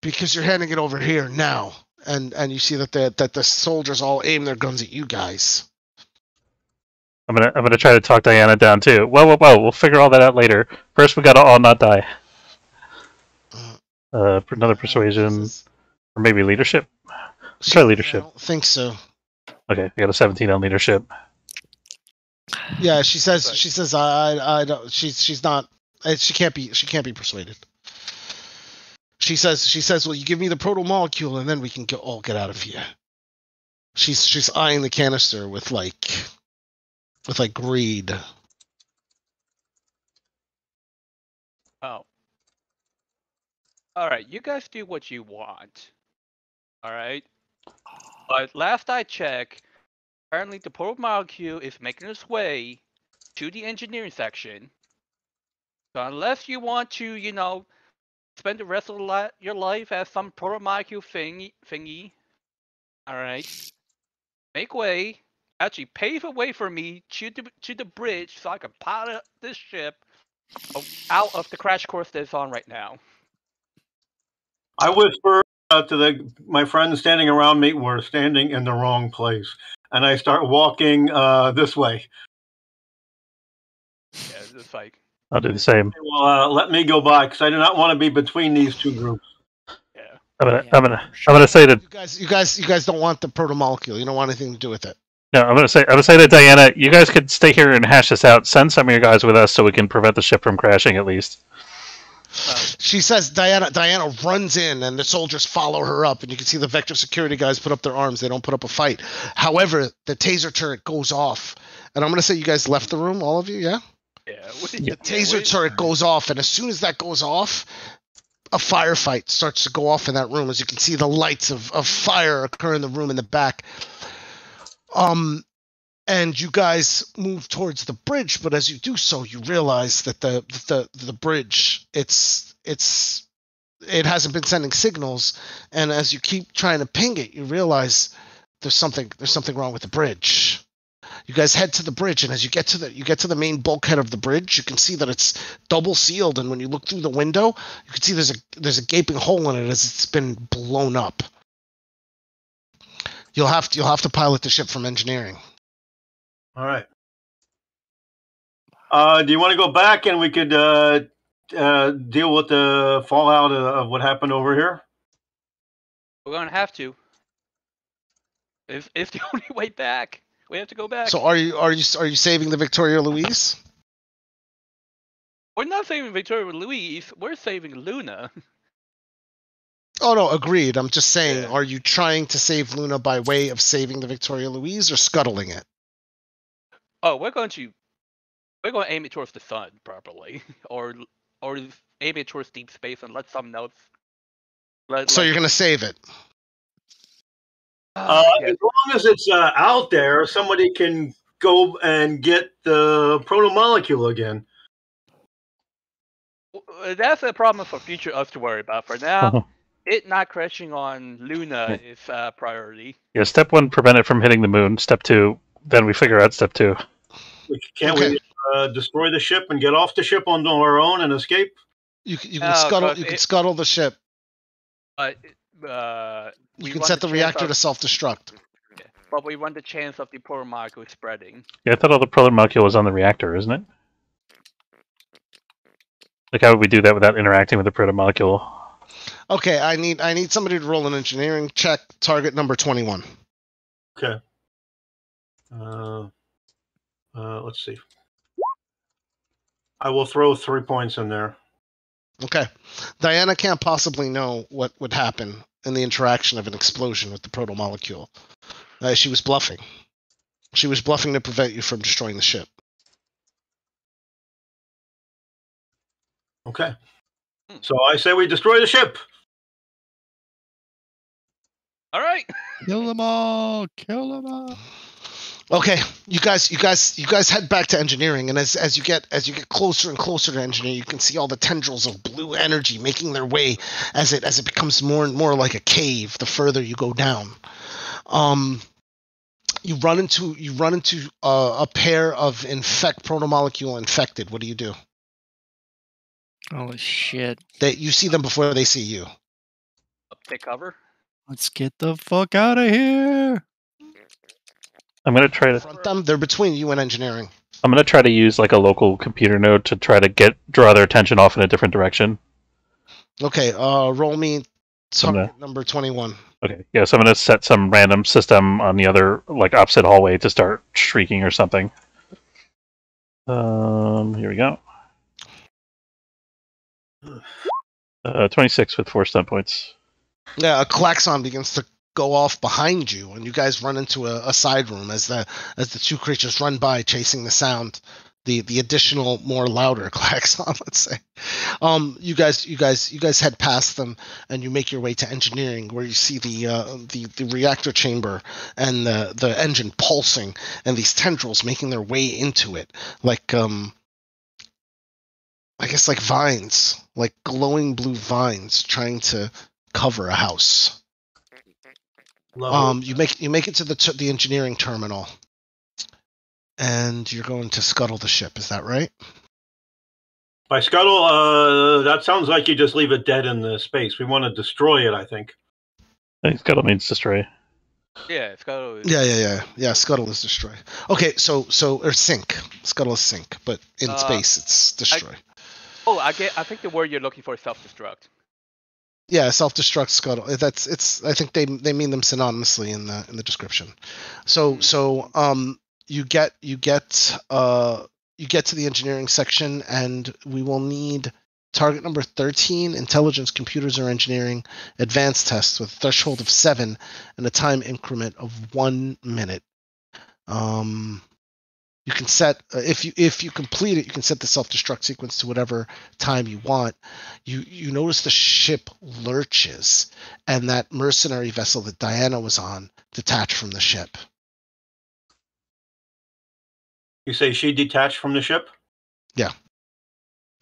because you're handing it over here now. And you see that the soldiers all aim their guns at you guys. I'm gonna try to talk Diana down too. Whoa! We'll figure all that out later. First, we gotta all not die. Another persuasion, or maybe leadership. Try leadership. I don't think so. Okay, I got a 17 on leadership. Yeah, she says I don't. She's not. She can't be persuaded. She says, well, you give me the proto molecule and then we can all get out of here. She's eyeing the canister with greed. Oh. All right, you guys do what you want. All right. But last I checked, apparently the proto molecule is making its way to the engineering section. So unless you want to, spend the rest of your life as some proto molecule thingy, all right, make way. Actually, pave a way for me to the bridge so I can pilot this ship out of the crash course that's on right now. I whisper to my friends standing around me, we're standing in the wrong place. And I start walking this way. Yeah, it's like... I'll do the same. Well, let me go by, because I do not want to be between these two groups. Yeah. I'm gonna say that you guys don't want the proto molecule. You don't want anything to do with it. no. I'm gonna say to Diana, you guys could stay here and hash this out. Send some of your guys with us so we can prevent the ship from crashing at least. She says Diana runs in and the soldiers follow her up, and you can see the Vector security guys put up their arms. They don't put up a fight. However, the taser turret goes off, and I'm going to say you guys left the room, all of you, yeah? Yeah. The taser turret goes off, and as soon as that goes off, a firefight starts to go off in that room. As you can see, the lights of fire occur in the room in the back. And you guys move towards the bridge, but as you do so, you realize that the bridge it hasn't been sending signals, and as you keep trying to ping it, you realize there's something wrong with the bridge. You guys head to the bridge, and as you get to the main bulkhead of the bridge, you can see that it's double sealed, and when you look through the window, you can see there's a gaping hole in it as it's been blown up. You'll have to pilot the ship from engineering. All right. Do you want to go back and we could deal with the fallout of what happened over here? We're gonna have to. It's the only way back. We have to go back. So are you saving the Victoria Louise? We're not saving Victoria Louise. We're saving Luna. Oh no, agreed. I'm just saying, Yeah. Are you trying to save Luna by way of saving the Victoria Louise or scuttling it? Oh, we're going to aim it towards the sun properly, or aim it towards deep space and let someone else. So you're gonna save it. Yeah. As long as it's out there, somebody can go and get the proto molecule again. That's a problem for future us to worry about. For now, it not crashing on Luna is priority. Yeah, step 1, prevent it from hitting the moon. Step 2, then we figure out step 2. Can't we destroy the ship and get off the ship on our own and escape? You can scuttle the ship. But You can set the reactor to self-destruct. But we run the chance of the proto molecule spreading. Yeah, I thought all the proton molecule was on the reactor, isn't it? Like, how would we do that without interacting with the proton molecule? Okay, I need somebody to roll an engineering check. Target number 21. Okay. Let's see. I will throw 3 points in there. Okay. Diana can't possibly know what would happen in the interaction of an explosion with the proto molecule. She was bluffing. She was bluffing to prevent you from destroying the ship. Okay. So I say we destroy the ship. All right. Kill them all! Kill them all! Okay, you guys head back to engineering, and as you get closer and closer to engineering, you can see all the tendrils of blue energy making their way as it becomes more and more like a cave the further you go down. You run into a pair of protomolecule infected. What do you do? Oh shit! You see them before they see you. Take cover. Let's get the fuck out of here! I'm gonna try to Front them. They're between you and engineering. I'm gonna try to use like a local computer node to try to draw their attention off in a different direction. Okay, roll me target number 21. Okay, yeah, so I'm gonna set some random system on the other, like, opposite hallway to start shrieking or something. Here we go. 26 with 4 stunt points. Yeah, a klaxon begins to go off behind you, and you guys run into a side room as the two creatures run by, chasing the sound, the additional, more louder klaxon. Let's say, you guys head past them, and you make your way to engineering, where you see the reactor chamber and the engine pulsing, and these tendrils making their way into it, like I guess like vines, like glowing blue vines, trying to cover a house. You make it to the engineering terminal, and you're going to scuttle the ship. Is that right? By scuttle, that sounds like you just leave it dead in the space. We want to destroy it, I think. I think scuttle means destroy. Yeah, scuttle. Yeah. Scuttle is destroy. Okay, so or sink. Scuttle is sink, but in space it's destroy. I think the word you're looking for is self-destruct. Yeah, self-destruct scuttle. I think they mean them synonymously in the description. So you get to the engineering section, and we will need target number 13, intelligence, computers, or engineering, advanced tests with a threshold of 7 and a time increment of 1 minute. You can set if you complete it, you can set the self-destruct sequence to whatever time you want. You notice the ship lurches, and that mercenary vessel that Diana was on detached from the ship. You say she detached from the ship? Yeah.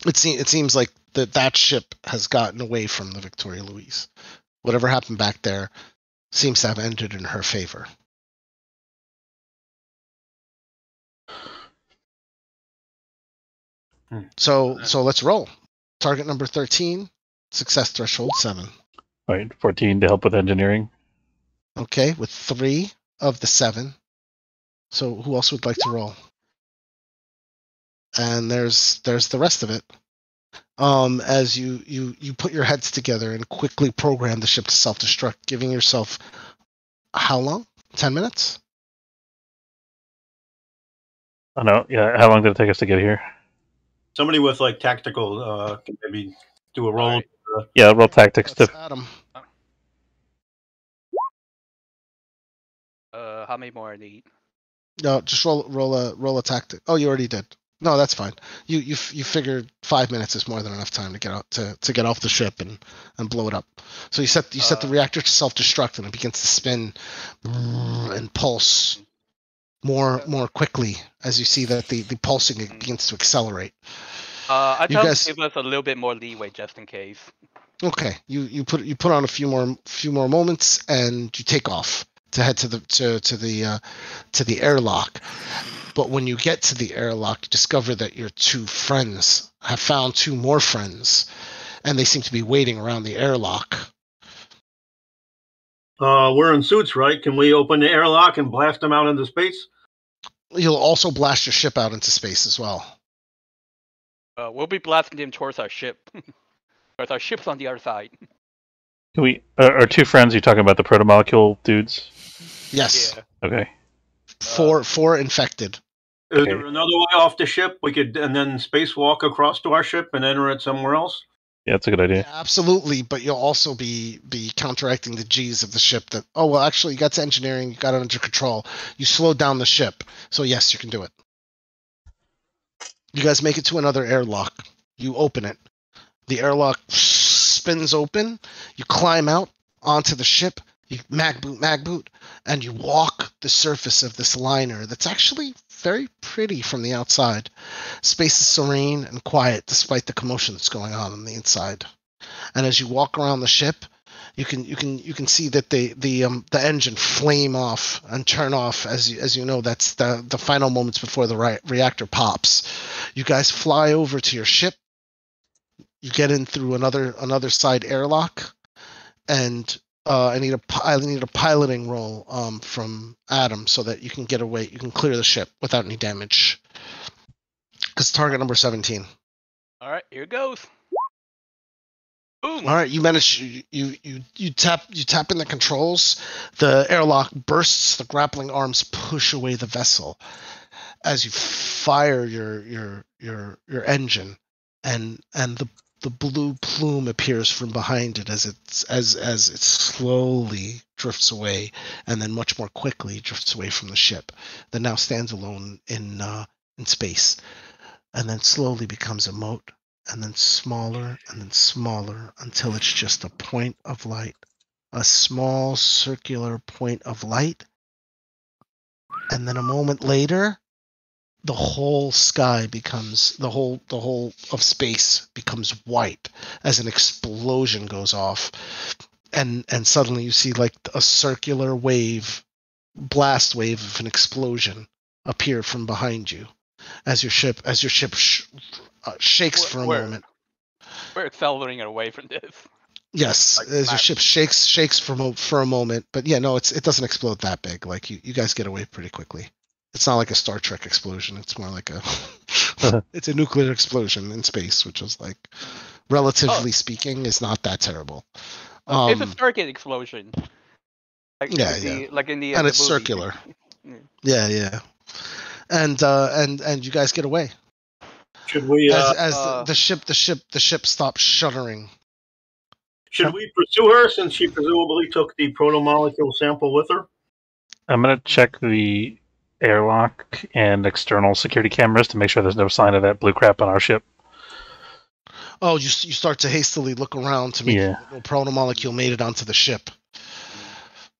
It seems like that ship has gotten away from the Victoria Louise. Whatever happened back there seems to have ended in her favor. So let's roll. Target number 13, success threshold 7. All right, 14 to help with engineering. Okay, with 3 of the 7. So who else would like to roll? And there's the rest of it. As you put your heads together and quickly program the ship to self-destruct, giving yourself how long? 10 minutes? Oh no, yeah. How long did it take us to get here? Somebody with like tactical can maybe do a roll. Right. Yeah, roll tactics. That's Adam. How many more I need? No, just roll a tactic. Oh, you already did. No, that's fine. You figured 5 minutes is more than enough time to get out to get off the ship and blow it up. So you set the reactor to self-destruct, and it begins to spin and pulse more quickly as you see that the pulsing begins to accelerate. I tell them to give us a little bit more leeway just in case. Okay, you put on a few more moments, and you take off to head to the airlock. But when you get to the airlock, you discover that your two friends have found 2 more friends, and they seem to be waiting around the airlock. We're in suits, right? Can we open the airlock and blast them out into space? You'll also blast your ship out into space as well. We'll be blasting them towards our ship. Because our ship's on the other side. Can we? Our 2 friends, you're talking about the protomolecule dudes? Yes. Yeah. Okay. 4 infected. Is there another way off the ship? We could, and then spacewalk across to our ship and enter it somewhere else? Yeah, that's a good idea. Yeah, absolutely, but you'll also be counteracting the G's of the ship that, oh, well, actually, you got to engineering, you got it under control. You slowed down the ship. So, yes, you can do it. You guys make it to another airlock. You open it. The airlock spins open. You climb out onto the ship. You mag boot, and you walk the surface of this liner that's actually very pretty from the outside. Space is serene and quiet despite the commotion that's going on the inside. And as you walk around the ship, you can see that the engine flame off and turn off as you know that's the final moments before the reactor pops. You guys fly over to your ship. You get in through another side airlock, and I need a piloting roll from Adam so that you can get away. You can clear the ship without any damage. Because target number 17. All right, here it goes. Boom. All right, you manage. You tap in the controls. The airlock bursts. The grappling arms push away the vessel as you fire your engine, and the blue plume appears from behind it as it slowly drifts away, and then much more quickly drifts away from the ship that now stands alone in space, and then slowly becomes a mote, and then smaller until it's just a point of light, a small circular point of light, and then a moment later, the whole sky becomes the whole of space becomes white as an explosion goes off, and suddenly you see like a circular blast wave of an explosion appear from behind you as your ship shakes for a moment. We're accelerating away from this. Yes, Like as your ship shakes for a moment, but yeah, no, it doesn't explode that big. Like you guys get away pretty quickly. It's not like a Star Trek explosion. It's more like it's a nuclear explosion in space, which is like, relatively speaking, is not that terrible. It's a Stargate explosion. Like in the and the it's movie. circular. Yeah. And you guys get away. Should we? As the ship stops shuddering. Should we pursue her since she presumably took the proto-molecule sample with her? I'm going to check the airlock and external security cameras to make sure there's no sign of that blue crap on our ship. Oh, you start to hastily look around to make sure no proto-molecule made it onto the ship.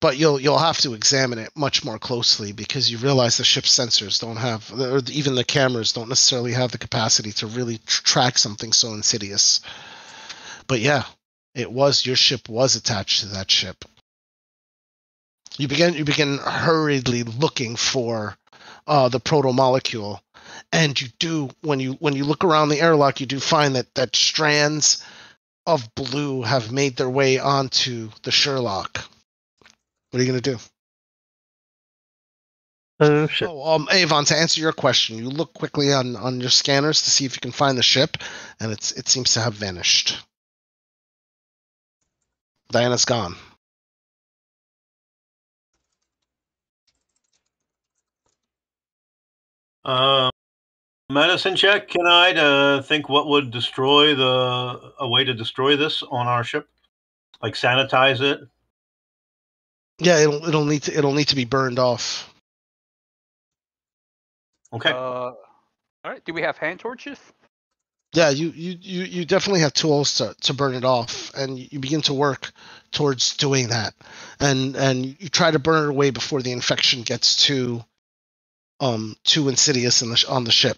But you'll have to examine it much more closely because you realize the ship's sensors don't have, or even the cameras don't necessarily have the capacity to really track something so insidious. But yeah, your ship was attached to that ship. You begin hurriedly looking for the proto-molecule, and you do when you look around the airlock, you do find that strands of blue have made their way onto the Sherlock. What are you gonna do? Oh shit! Avon, to answer your question, you look quickly on your scanners to see if you can find the ship, and it seems to have vanished. Diana's gone. Medicine check. Can I think what would destroy a way to destroy this on our ship, like sanitize it? Yeah, it'll need to be burned off. Okay. All right. Do we have hand torches? Yeah, you definitely have tools to burn it off, and you begin to work towards doing that, and you try to burn it away before the infection gets too insidious on the ship.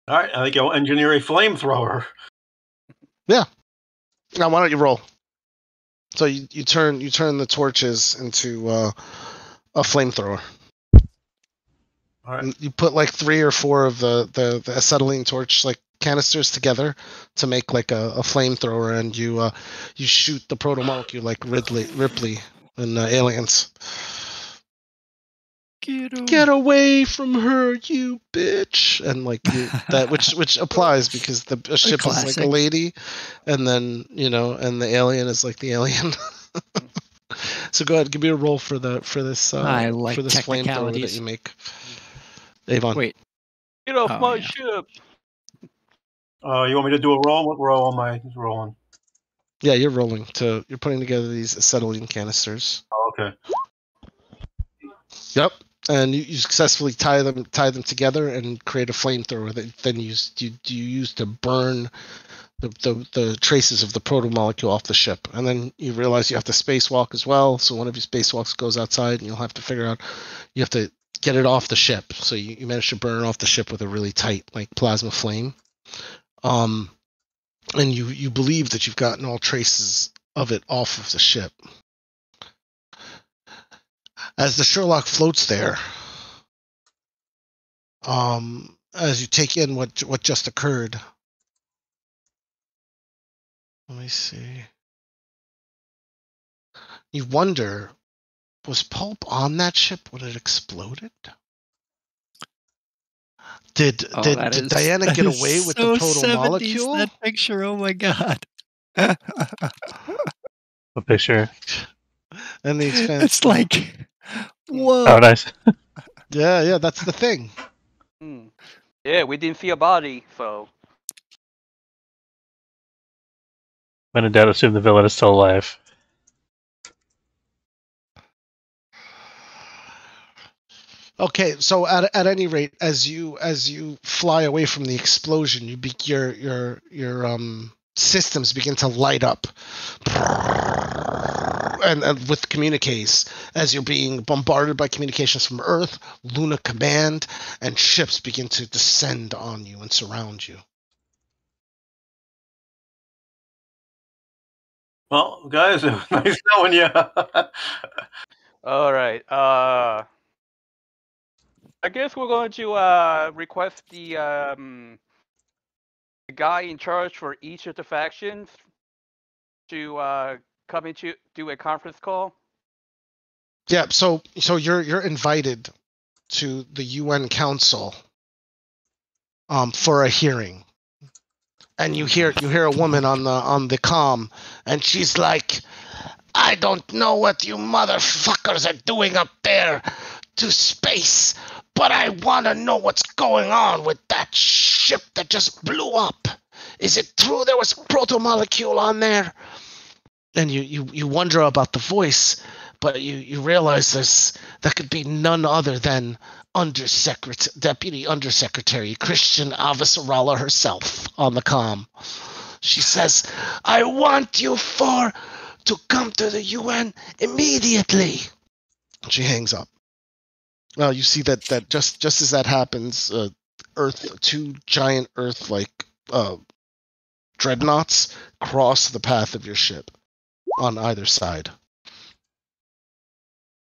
All right, I think I'll engineer a flamethrower. Yeah. Now why don't you roll? So you turn the torches into a flamethrower. All right. You put like 3 or 4 of the acetylene torch like canisters together to make like a flamethrower, and you shoot the proto-molecule like Ripley in Aliens. Get away from her, you bitch! And like that, which applies because the ship is like a lady, and then and the alien is like the alien. So go ahead, give me a roll for this flamethrower that you make. Avon. Wait. Get off my ship! You want me to do a roll? What roll am I rolling? Yeah, you're rolling. You're putting together these acetylene canisters. Oh, okay. Yep. And you successfully tie them together and create a flamethrower that then you use to burn the traces of the proto-molecule off the ship. And then you realize you have to spacewalk as well. So one of your spacewalks goes outside, and you'll have to figure out you have to get it off the ship. So you manage to burn it off the ship with a really tight like plasma flame. And you believe that you've gotten all traces of it off of the ship. As the Sherlock floats there, as you take in what just occurred, let me see. You wonder, was Pulp on that ship when it exploded? Did Diana get away with the proto-molecule? That picture, oh my god! What picture? And the Expanse. It's like, whoa! Oh, nice. Yeah, that's the thing. Yeah, we didn't see a body, so When in doubt, assume the villain is still alive. Okay, so at any rate, as you fly away from the explosion, your systems begin to light up, and with communiques as you're being bombarded by communications from Earth, Luna Command, and ships begin to descend on you and surround you. Well, guys, it was nice knowing you. All right. I guess we're going to request the guy in charge for each of the factions to come into do a conference call. Yeah, so you're invited to the UN Council for a hearing. And you hear a woman on the comm, and she's like, "I don't know what you motherfuckers are doing up there to space, but I want to know what's going on with that ship that just blew up. Is it true there was proto-molecule on there?" And you wonder about the voice, but you realize that could be none other than Deputy Undersecretary Christian Avasarala herself on the comm. She says, "I want you four to come to the UN immediately." She hangs up. Well, you see that just as that happens, two giant Earth-like dreadnoughts cross the path of your ship on either side.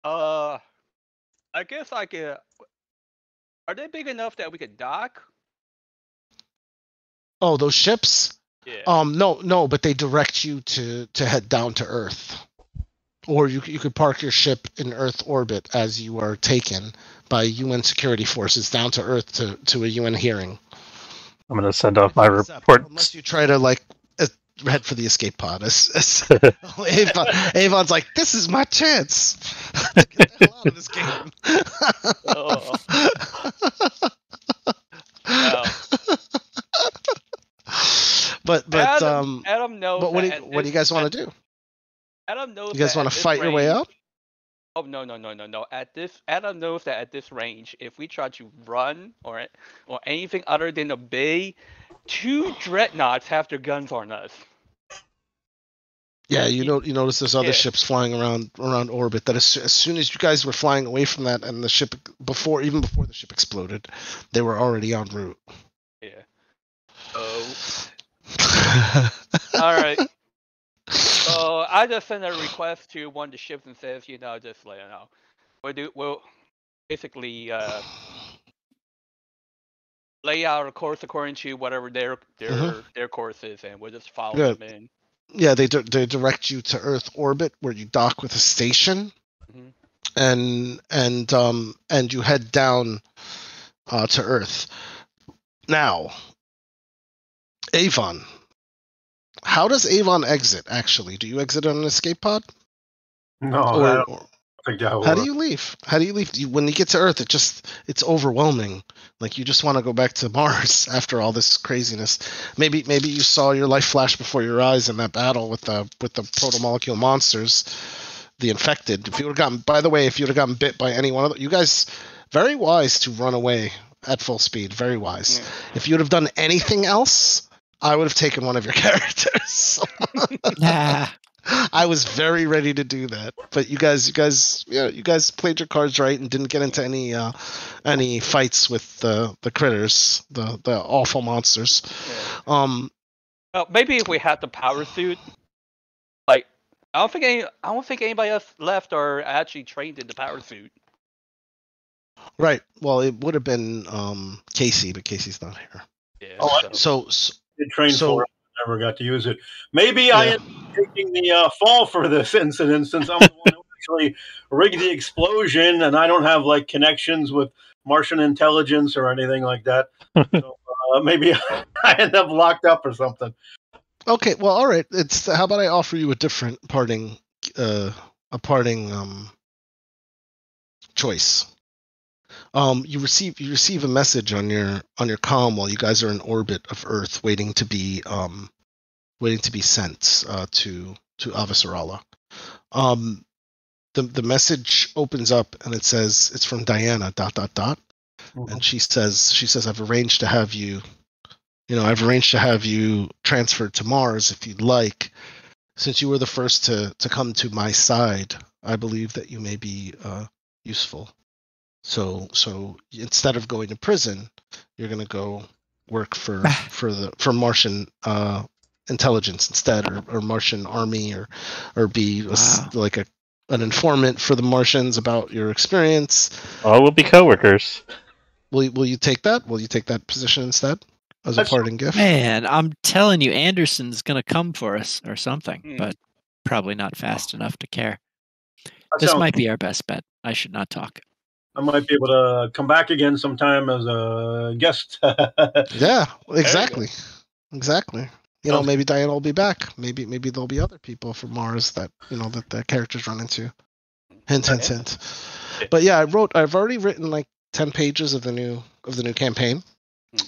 I guess I could. Are they big enough that we could dock? Oh, those ships? Yeah. No, but they direct you to head down to Earth, or you could park your ship in Earth orbit as you are taken by UN security forces down to Earth to a UN hearing. I'm going to send off my report. Unless you try to head for the escape pod. Avon's like, "This is my chance to get the hell out of this game." Wow. But Adam knows. But what do you guys want to do? Adam knows. You guys want to fight your way up? Oh no! Adam knows that at this range, if we try to run or anything other than obey, two dreadnoughts have their guns on us. Yeah, you notice there's other ships flying around orbit. That as soon as you guys were flying away from that, and the ship before the ship exploded, they were already en route. Yeah. Oh. All right. So I just sent a request to one of the ships and says, just let you know, we'll basically lay out a course according to whatever their course is, and we'll just follow them in. Yeah, they direct you to Earth orbit where you dock with a station, and you head down to Earth. Now, Avon. How does Avon exit, actually? Do you exit on an escape pod? No, I don't think that will How do you leave? When you get to Earth, it's overwhelming. Like, you just want to go back to Mars after all this craziness. Maybe you saw your life flash before your eyes in that battle with the proto-molecule monsters, the infected. If you would have gotten bit by any one of them, you guys, very wise to run away at full speed. Very wise. Yeah. If you would have done anything else, I would have taken one of your characters. I was very ready to do that, but you guys played your cards right and didn't get into any fights with the critters, the awful monsters. Yeah. Well, maybe if we had the power suit, like I don't think anybody else left or actually trained in the power suit. Right. Well, it would have been Casey, but Casey's not here. Yeah. So did train for it, never got to use it. Maybe I am taking the fall for this incident since I'm the one who actually rigged the explosion, and I don't have connections with Martian intelligence or anything like that. So maybe I end up locked up or something. Okay, well, all right. How about I offer you a different parting choice. You receive a message on your comm while you guys are in orbit of Earth, waiting to be waiting to be sent to Avasarala. The message opens up and it says it's from Diana ... And she says I've arranged to have you transferred to Mars if you'd like. Since you were the first to come to my side, I believe that you may be useful. So instead of going to prison, you're going to go work for Martian intelligence instead, or Martian army, or be like an informant for the Martians about your experience. Oh, we'll be coworkers. Will you take that? Will you take that position instead as a parting gift? Man, I'm telling you, Anderson's gonna come for us or something, but probably not fast enough to care. This might be our best bet. I should not talk. I might be able to come back again sometime as a guest. Yeah, exactly. Maybe Diana will be back. Maybe there'll be other people from Mars that that the characters run into. Hint. But yeah, I've already written like 10 pages of the new campaign.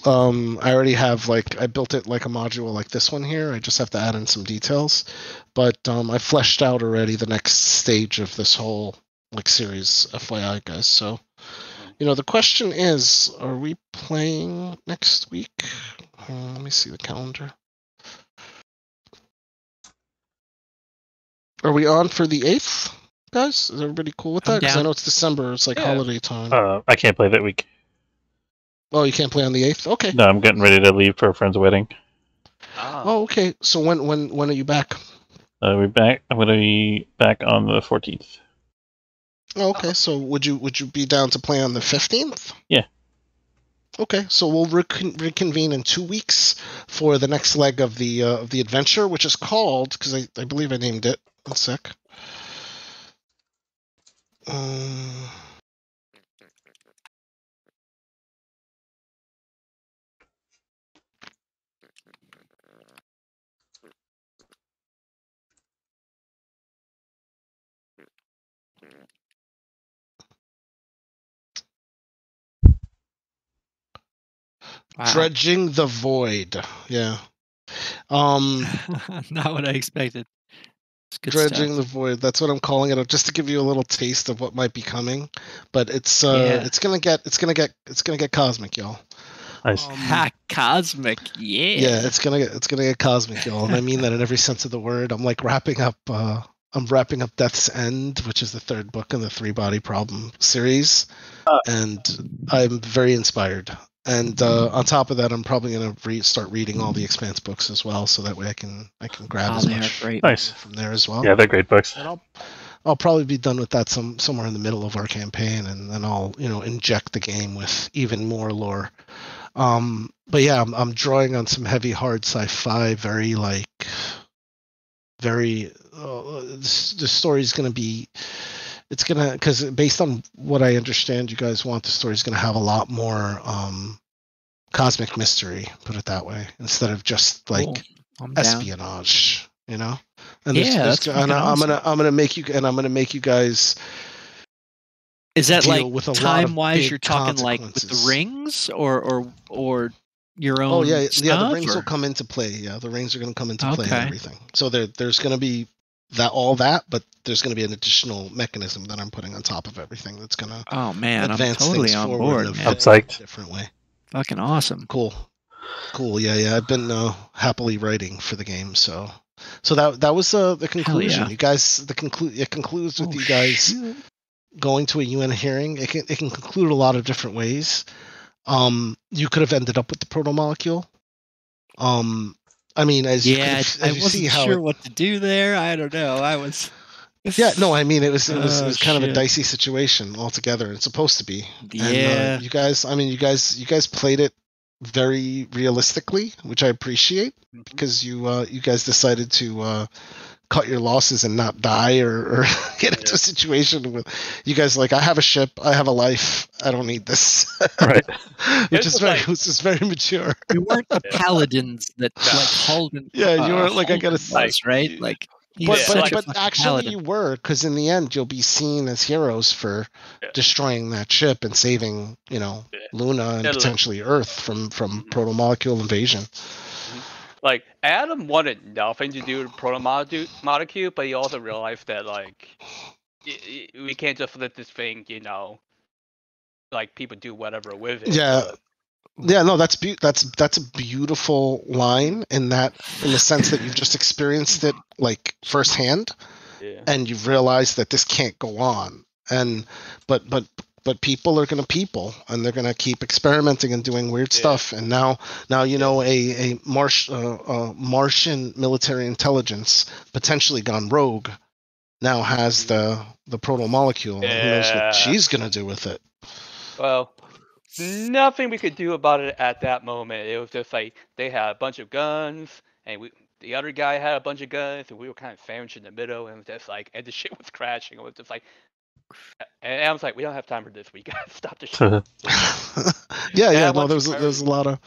I already have I built it like a module like this one here. I just have to add in some details. But I fleshed out already the next stage of this whole series, FYI, guys. So, the question is, are we playing next week? Let me see the calendar. Are we on for the 8th, guys? Is everybody cool with that? Because I know it's December. It's holiday time. I can't play that week. Oh, you can't play on the 8th? Okay. No, I'm getting ready to leave for a friend's wedding. Oh, okay. So when are you back? I'm going to be back on the 14th. Oh, okay. So would you be down to play on the 15th? Yeah. Okay. So we'll reconvene in 2 weeks for the next leg of the adventure, which is called, because I believe I named it. 1 sec. Wow. Dredging the Void. Yeah. Not what I expected. Dredging the Void. That's what I'm calling it, just to give you a little taste of what might be coming. But it's gonna get cosmic, y'all. Nice. Cosmic, yeah. Yeah, it's gonna get cosmic, y'all, and I mean that in every sense of the word. I'm wrapping up. I'm wrapping up Death's End, which is the 3rd book in the 3-Body Problem series, and I'm very inspired. And on top of that, I'm probably going to start reading all the Expanse books as well, so that way I can grab as much from there as well. Yeah, they're great books. And I'll probably be done with that somewhere in the middle of our campaign, and then I'll inject the game with even more lore. But yeah, I'm drawing on some heavy hard sci-fi, the story's going to be. It's gonna, because based on what I understand, you guys want, the story's gonna have a lot more cosmic mystery, put it that way, instead of just espionage, And I'm gonna make you guys. Is that time-wise? You're talking with the rings, or your own? Oh yeah, stuff, the rings will come into play. Yeah, the rings are gonna come into play and everything. So there's gonna be that, but there's going to be an additional mechanism that I'm putting on top of everything that's going to advance I'm totally things on forward board, in man. a psyched. different way. Fucking awesome. Cool. Yeah. I've been happily writing for the game, so that was the conclusion. You guys, it concludes with you guys going to a UN hearing. It can conclude a lot of different ways. You could have ended up with the proto-molecule. I mean, I wasn't sure what to do there. I don't know. I was. Yeah, no, I mean, it was kind of a dicey situation altogether. It's supposed to be. Yeah. And, you guys played it very realistically, which I appreciate, because you guys decided to cut your losses and not die or get into a situation with you guys I have a ship, I have a life, I don't need this. Right. which is very mature. You weren't the paladins that Holden. Yeah, you weren't I gotta say, right? But actually paladin. You were, because in the end you'll be seen as heroes for destroying that ship and saving Luna and potentially Earth from proto-molecule invasion. like Adam wanted nothing to do with proto-molecule, but he also realized that like we can't just let this thing, like people do whatever with it. Yeah. So, Yeah, no, that's a beautiful line in the sense that you've just experienced it like firsthand, yeah. and you've realized that this can't go on. And but people are gonna and they're gonna keep experimenting and doing weird stuff. And now a Martian military intelligence potentially gone rogue now has the proto molecule. And who knows what she's gonna do with it? Well, nothing we could do about it at that moment. It was just like they had a bunch of guns, and the other guy had a bunch of guns, and we were kind of sandwiched in the middle, and it was just like, and the shit was crashing. It was just like, and I was like, we don't have time for this. We gotta stop the shit. Yeah. No, there was a lot of.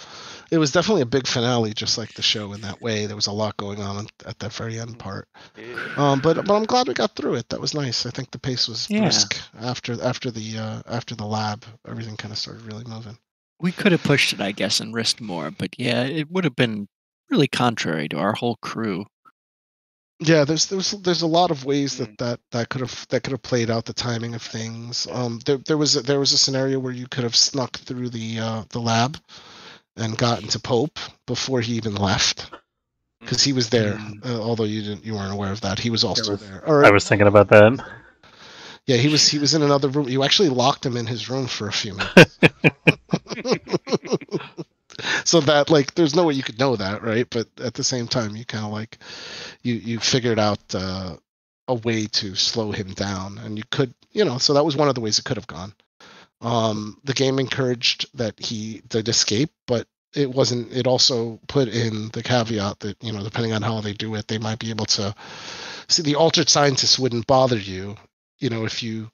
It was definitely a big finale, just like the show in that way. There was a lot going on at that very end part. Yeah. But I'm glad we got through it. That was nice. I think the pace was brisk after the lab. Everything kind of started really moving. We could have pushed it, I guess, and risked more, but yeah, it would have been really contrary to our whole crew. Yeah, there's a lot of ways that could have played out the timing of things. There was a scenario where you could have snuck through the lab and gotten to Pope before he even left, because he was there. Although you weren't aware of that, he was also there. I was thinking about that. Yeah, he was in another room. You actually locked him in his room for a few minutes. So that, like, there's no way you could know that, right? But at the same time, you kind of like you figured out a way to slow him down, and you could, so that was one of the ways it could have gone. The game encouraged that he did escape, but it wasn't. It also put in the caveat that, depending on how they do it, they might be able to see the altered scientists wouldn't bother you, if you.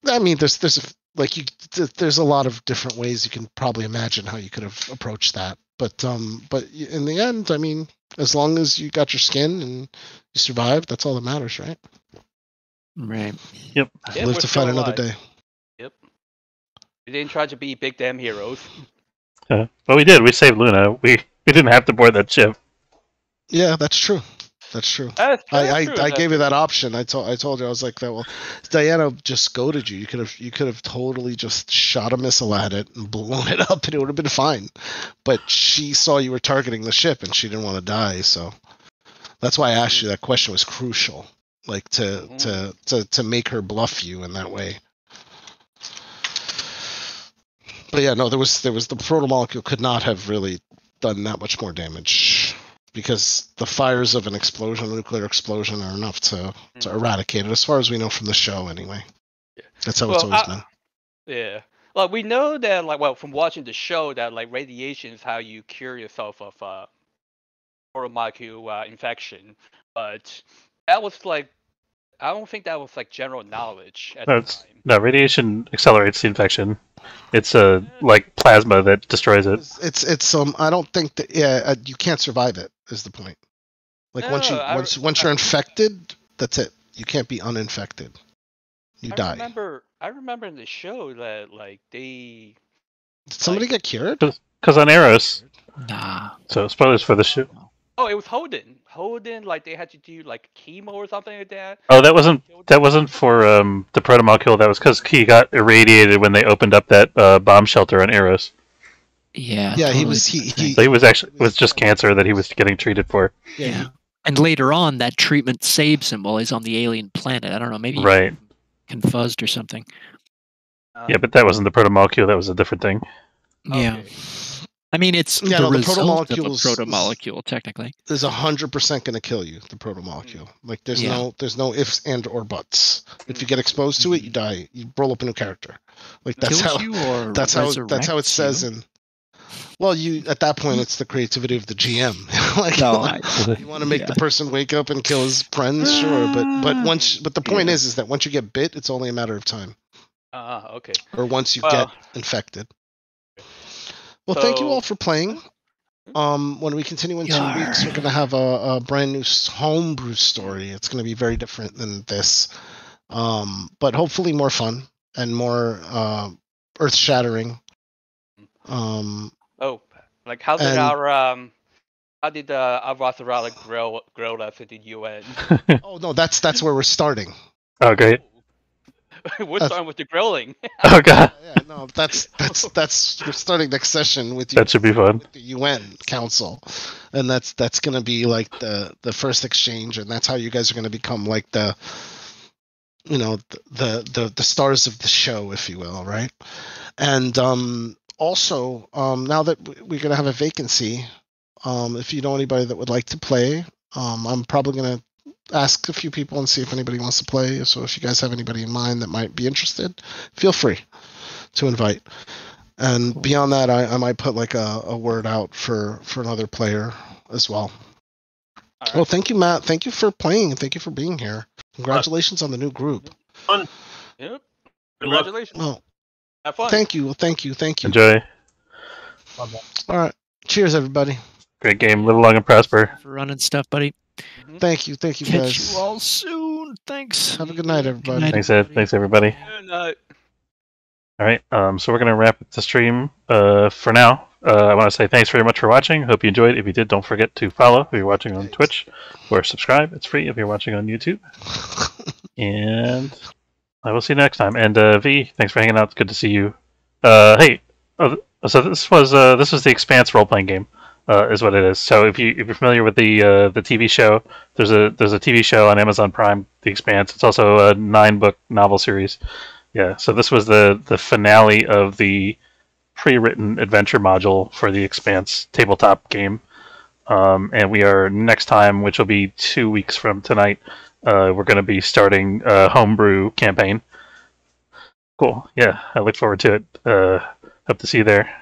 I mean, there's a lot of different ways you can probably imagine how you could have approached that, but in the end, I mean, as long as you got your skin and you survived, that's all that matters, right? Right. Yep. Live to fight another day. Yep. We didn't try to be big damn heroes. But we did. We saved Luna. We didn't have to board that ship. Yeah, that's true. That's true. I gave you that option. I told you, I was like, that. Well, Diana just goaded you. You could have totally just shot a missile at it and blown it up, and it would have been fine. But she saw you were targeting the ship, and she didn't want to die. So that's why I asked you that question. Was crucial, like to make her bluff you in that way. But yeah, no, there was the proto molecule could not have really done that much more damage, because the fires of an explosion, a nuclear explosion, are enough to eradicate it, as far as we know from the show, anyway. Yeah. That's how it's always been. Yeah. Well, we know that, from watching the show, that, radiation is how you cure yourself of molecule infection. But that was, I don't think that was, general knowledge at the time. No, radiation accelerates the infection. It's like plasma that destroys it. It's I don't think that you can't survive it, is the point. Like, once you're infected, that's it. You can't be uninfected. You die. I remember in the show that they. Did somebody get cured? Because on Eros. Nah. So spoilers for the show. Oh, it was Holden. They had to do chemo or something like that. Oh, that wasn't for the protomolecule. That was because he got irradiated when they opened up that bomb shelter on Eros. Yeah. Yeah, totally. he was just cancer that he was getting treated for. Yeah. And later on, that treatment saves him while he's on the alien planet. I don't know, maybe right. Confuzzed or something. Yeah, but that wasn't the protomolecule. That was a different thing. Yeah. Okay. I mean, it's the result of a protomolecule, technically. Is 100% going to kill you, the protomolecule. Like, there's no ifs and or buts. If you get exposed to it, you die. You roll up a new character. Like, that's how it says in. Well, at that point, it's the creativity of the GM. You want to make the person wake up and kill his friends, sure, but the point is that once you get bit, it's only a matter of time. Okay. Or once you get infected. Well, thank you all for playing. When we continue in 2 weeks, we're going to have a brand new homebrew story. It's going to be very different than this, but hopefully more fun and more earth-shattering. How How did Avatarala grow us in the UN? Oh no, that's where we're starting. Oh, great. We're starting with the grilling. Oh, God. Yeah, no, that's we're starting next session with you. That should be fun. With the UN Council, and that's going to be like the first exchange, and that's how you guys are going to become like the stars of the show, if you will, right? And also now that we're going to have a vacancy, if you know anybody that would like to play, I'm probably going to ask a few people and see if anybody wants to play. So if you guys have anybody in mind that might be interested, feel free to invite. And beyond that, I might put like a word out for another player as well. Right. Well, thank you, Matt. Thank you for playing and thank you for being here. Congratulations on the new group. Fun. Yep. Good luck. Congratulations. Oh, Have fun. thank you. Enjoy. All right. Cheers, everybody. Great game. Live long and prosper. For running stuff, buddy. Thank you, Catch guys. you all soon. Thanks. Have a good night, everybody. night. Thanks, Ed. Thanks, everybody. Good night. All right, so we're going to wrap up the stream for now. I want to say thanks very much for watching. Hope you enjoyed. If you did, don't forget to follow if you're watching on Twitch, or subscribe. It's free if you're watching on YouTube. And I will see you next time. And V, thanks for hanging out. It's good to see you. Hey, so this was the Expanse role-playing game, is what it is. So if you're familiar with the TV show, there's a TV show on Amazon Prime, The Expanse. It's also a 9-book novel series. Yeah, so this was the finale of the pre-written adventure module for the Expanse tabletop game. And we are next time, which will be 2 weeks from tonight, we're going to be starting a homebrew campaign. Cool. Yeah, I look forward to it. Hope to see you there.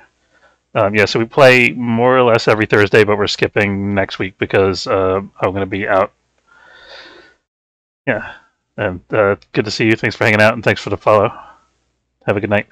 Yeah, so we play more or less every Thursday, but we're skipping next week because I'm going to be out. Yeah. And good to see you. Thanks for hanging out, and thanks for the follow. Have a good night.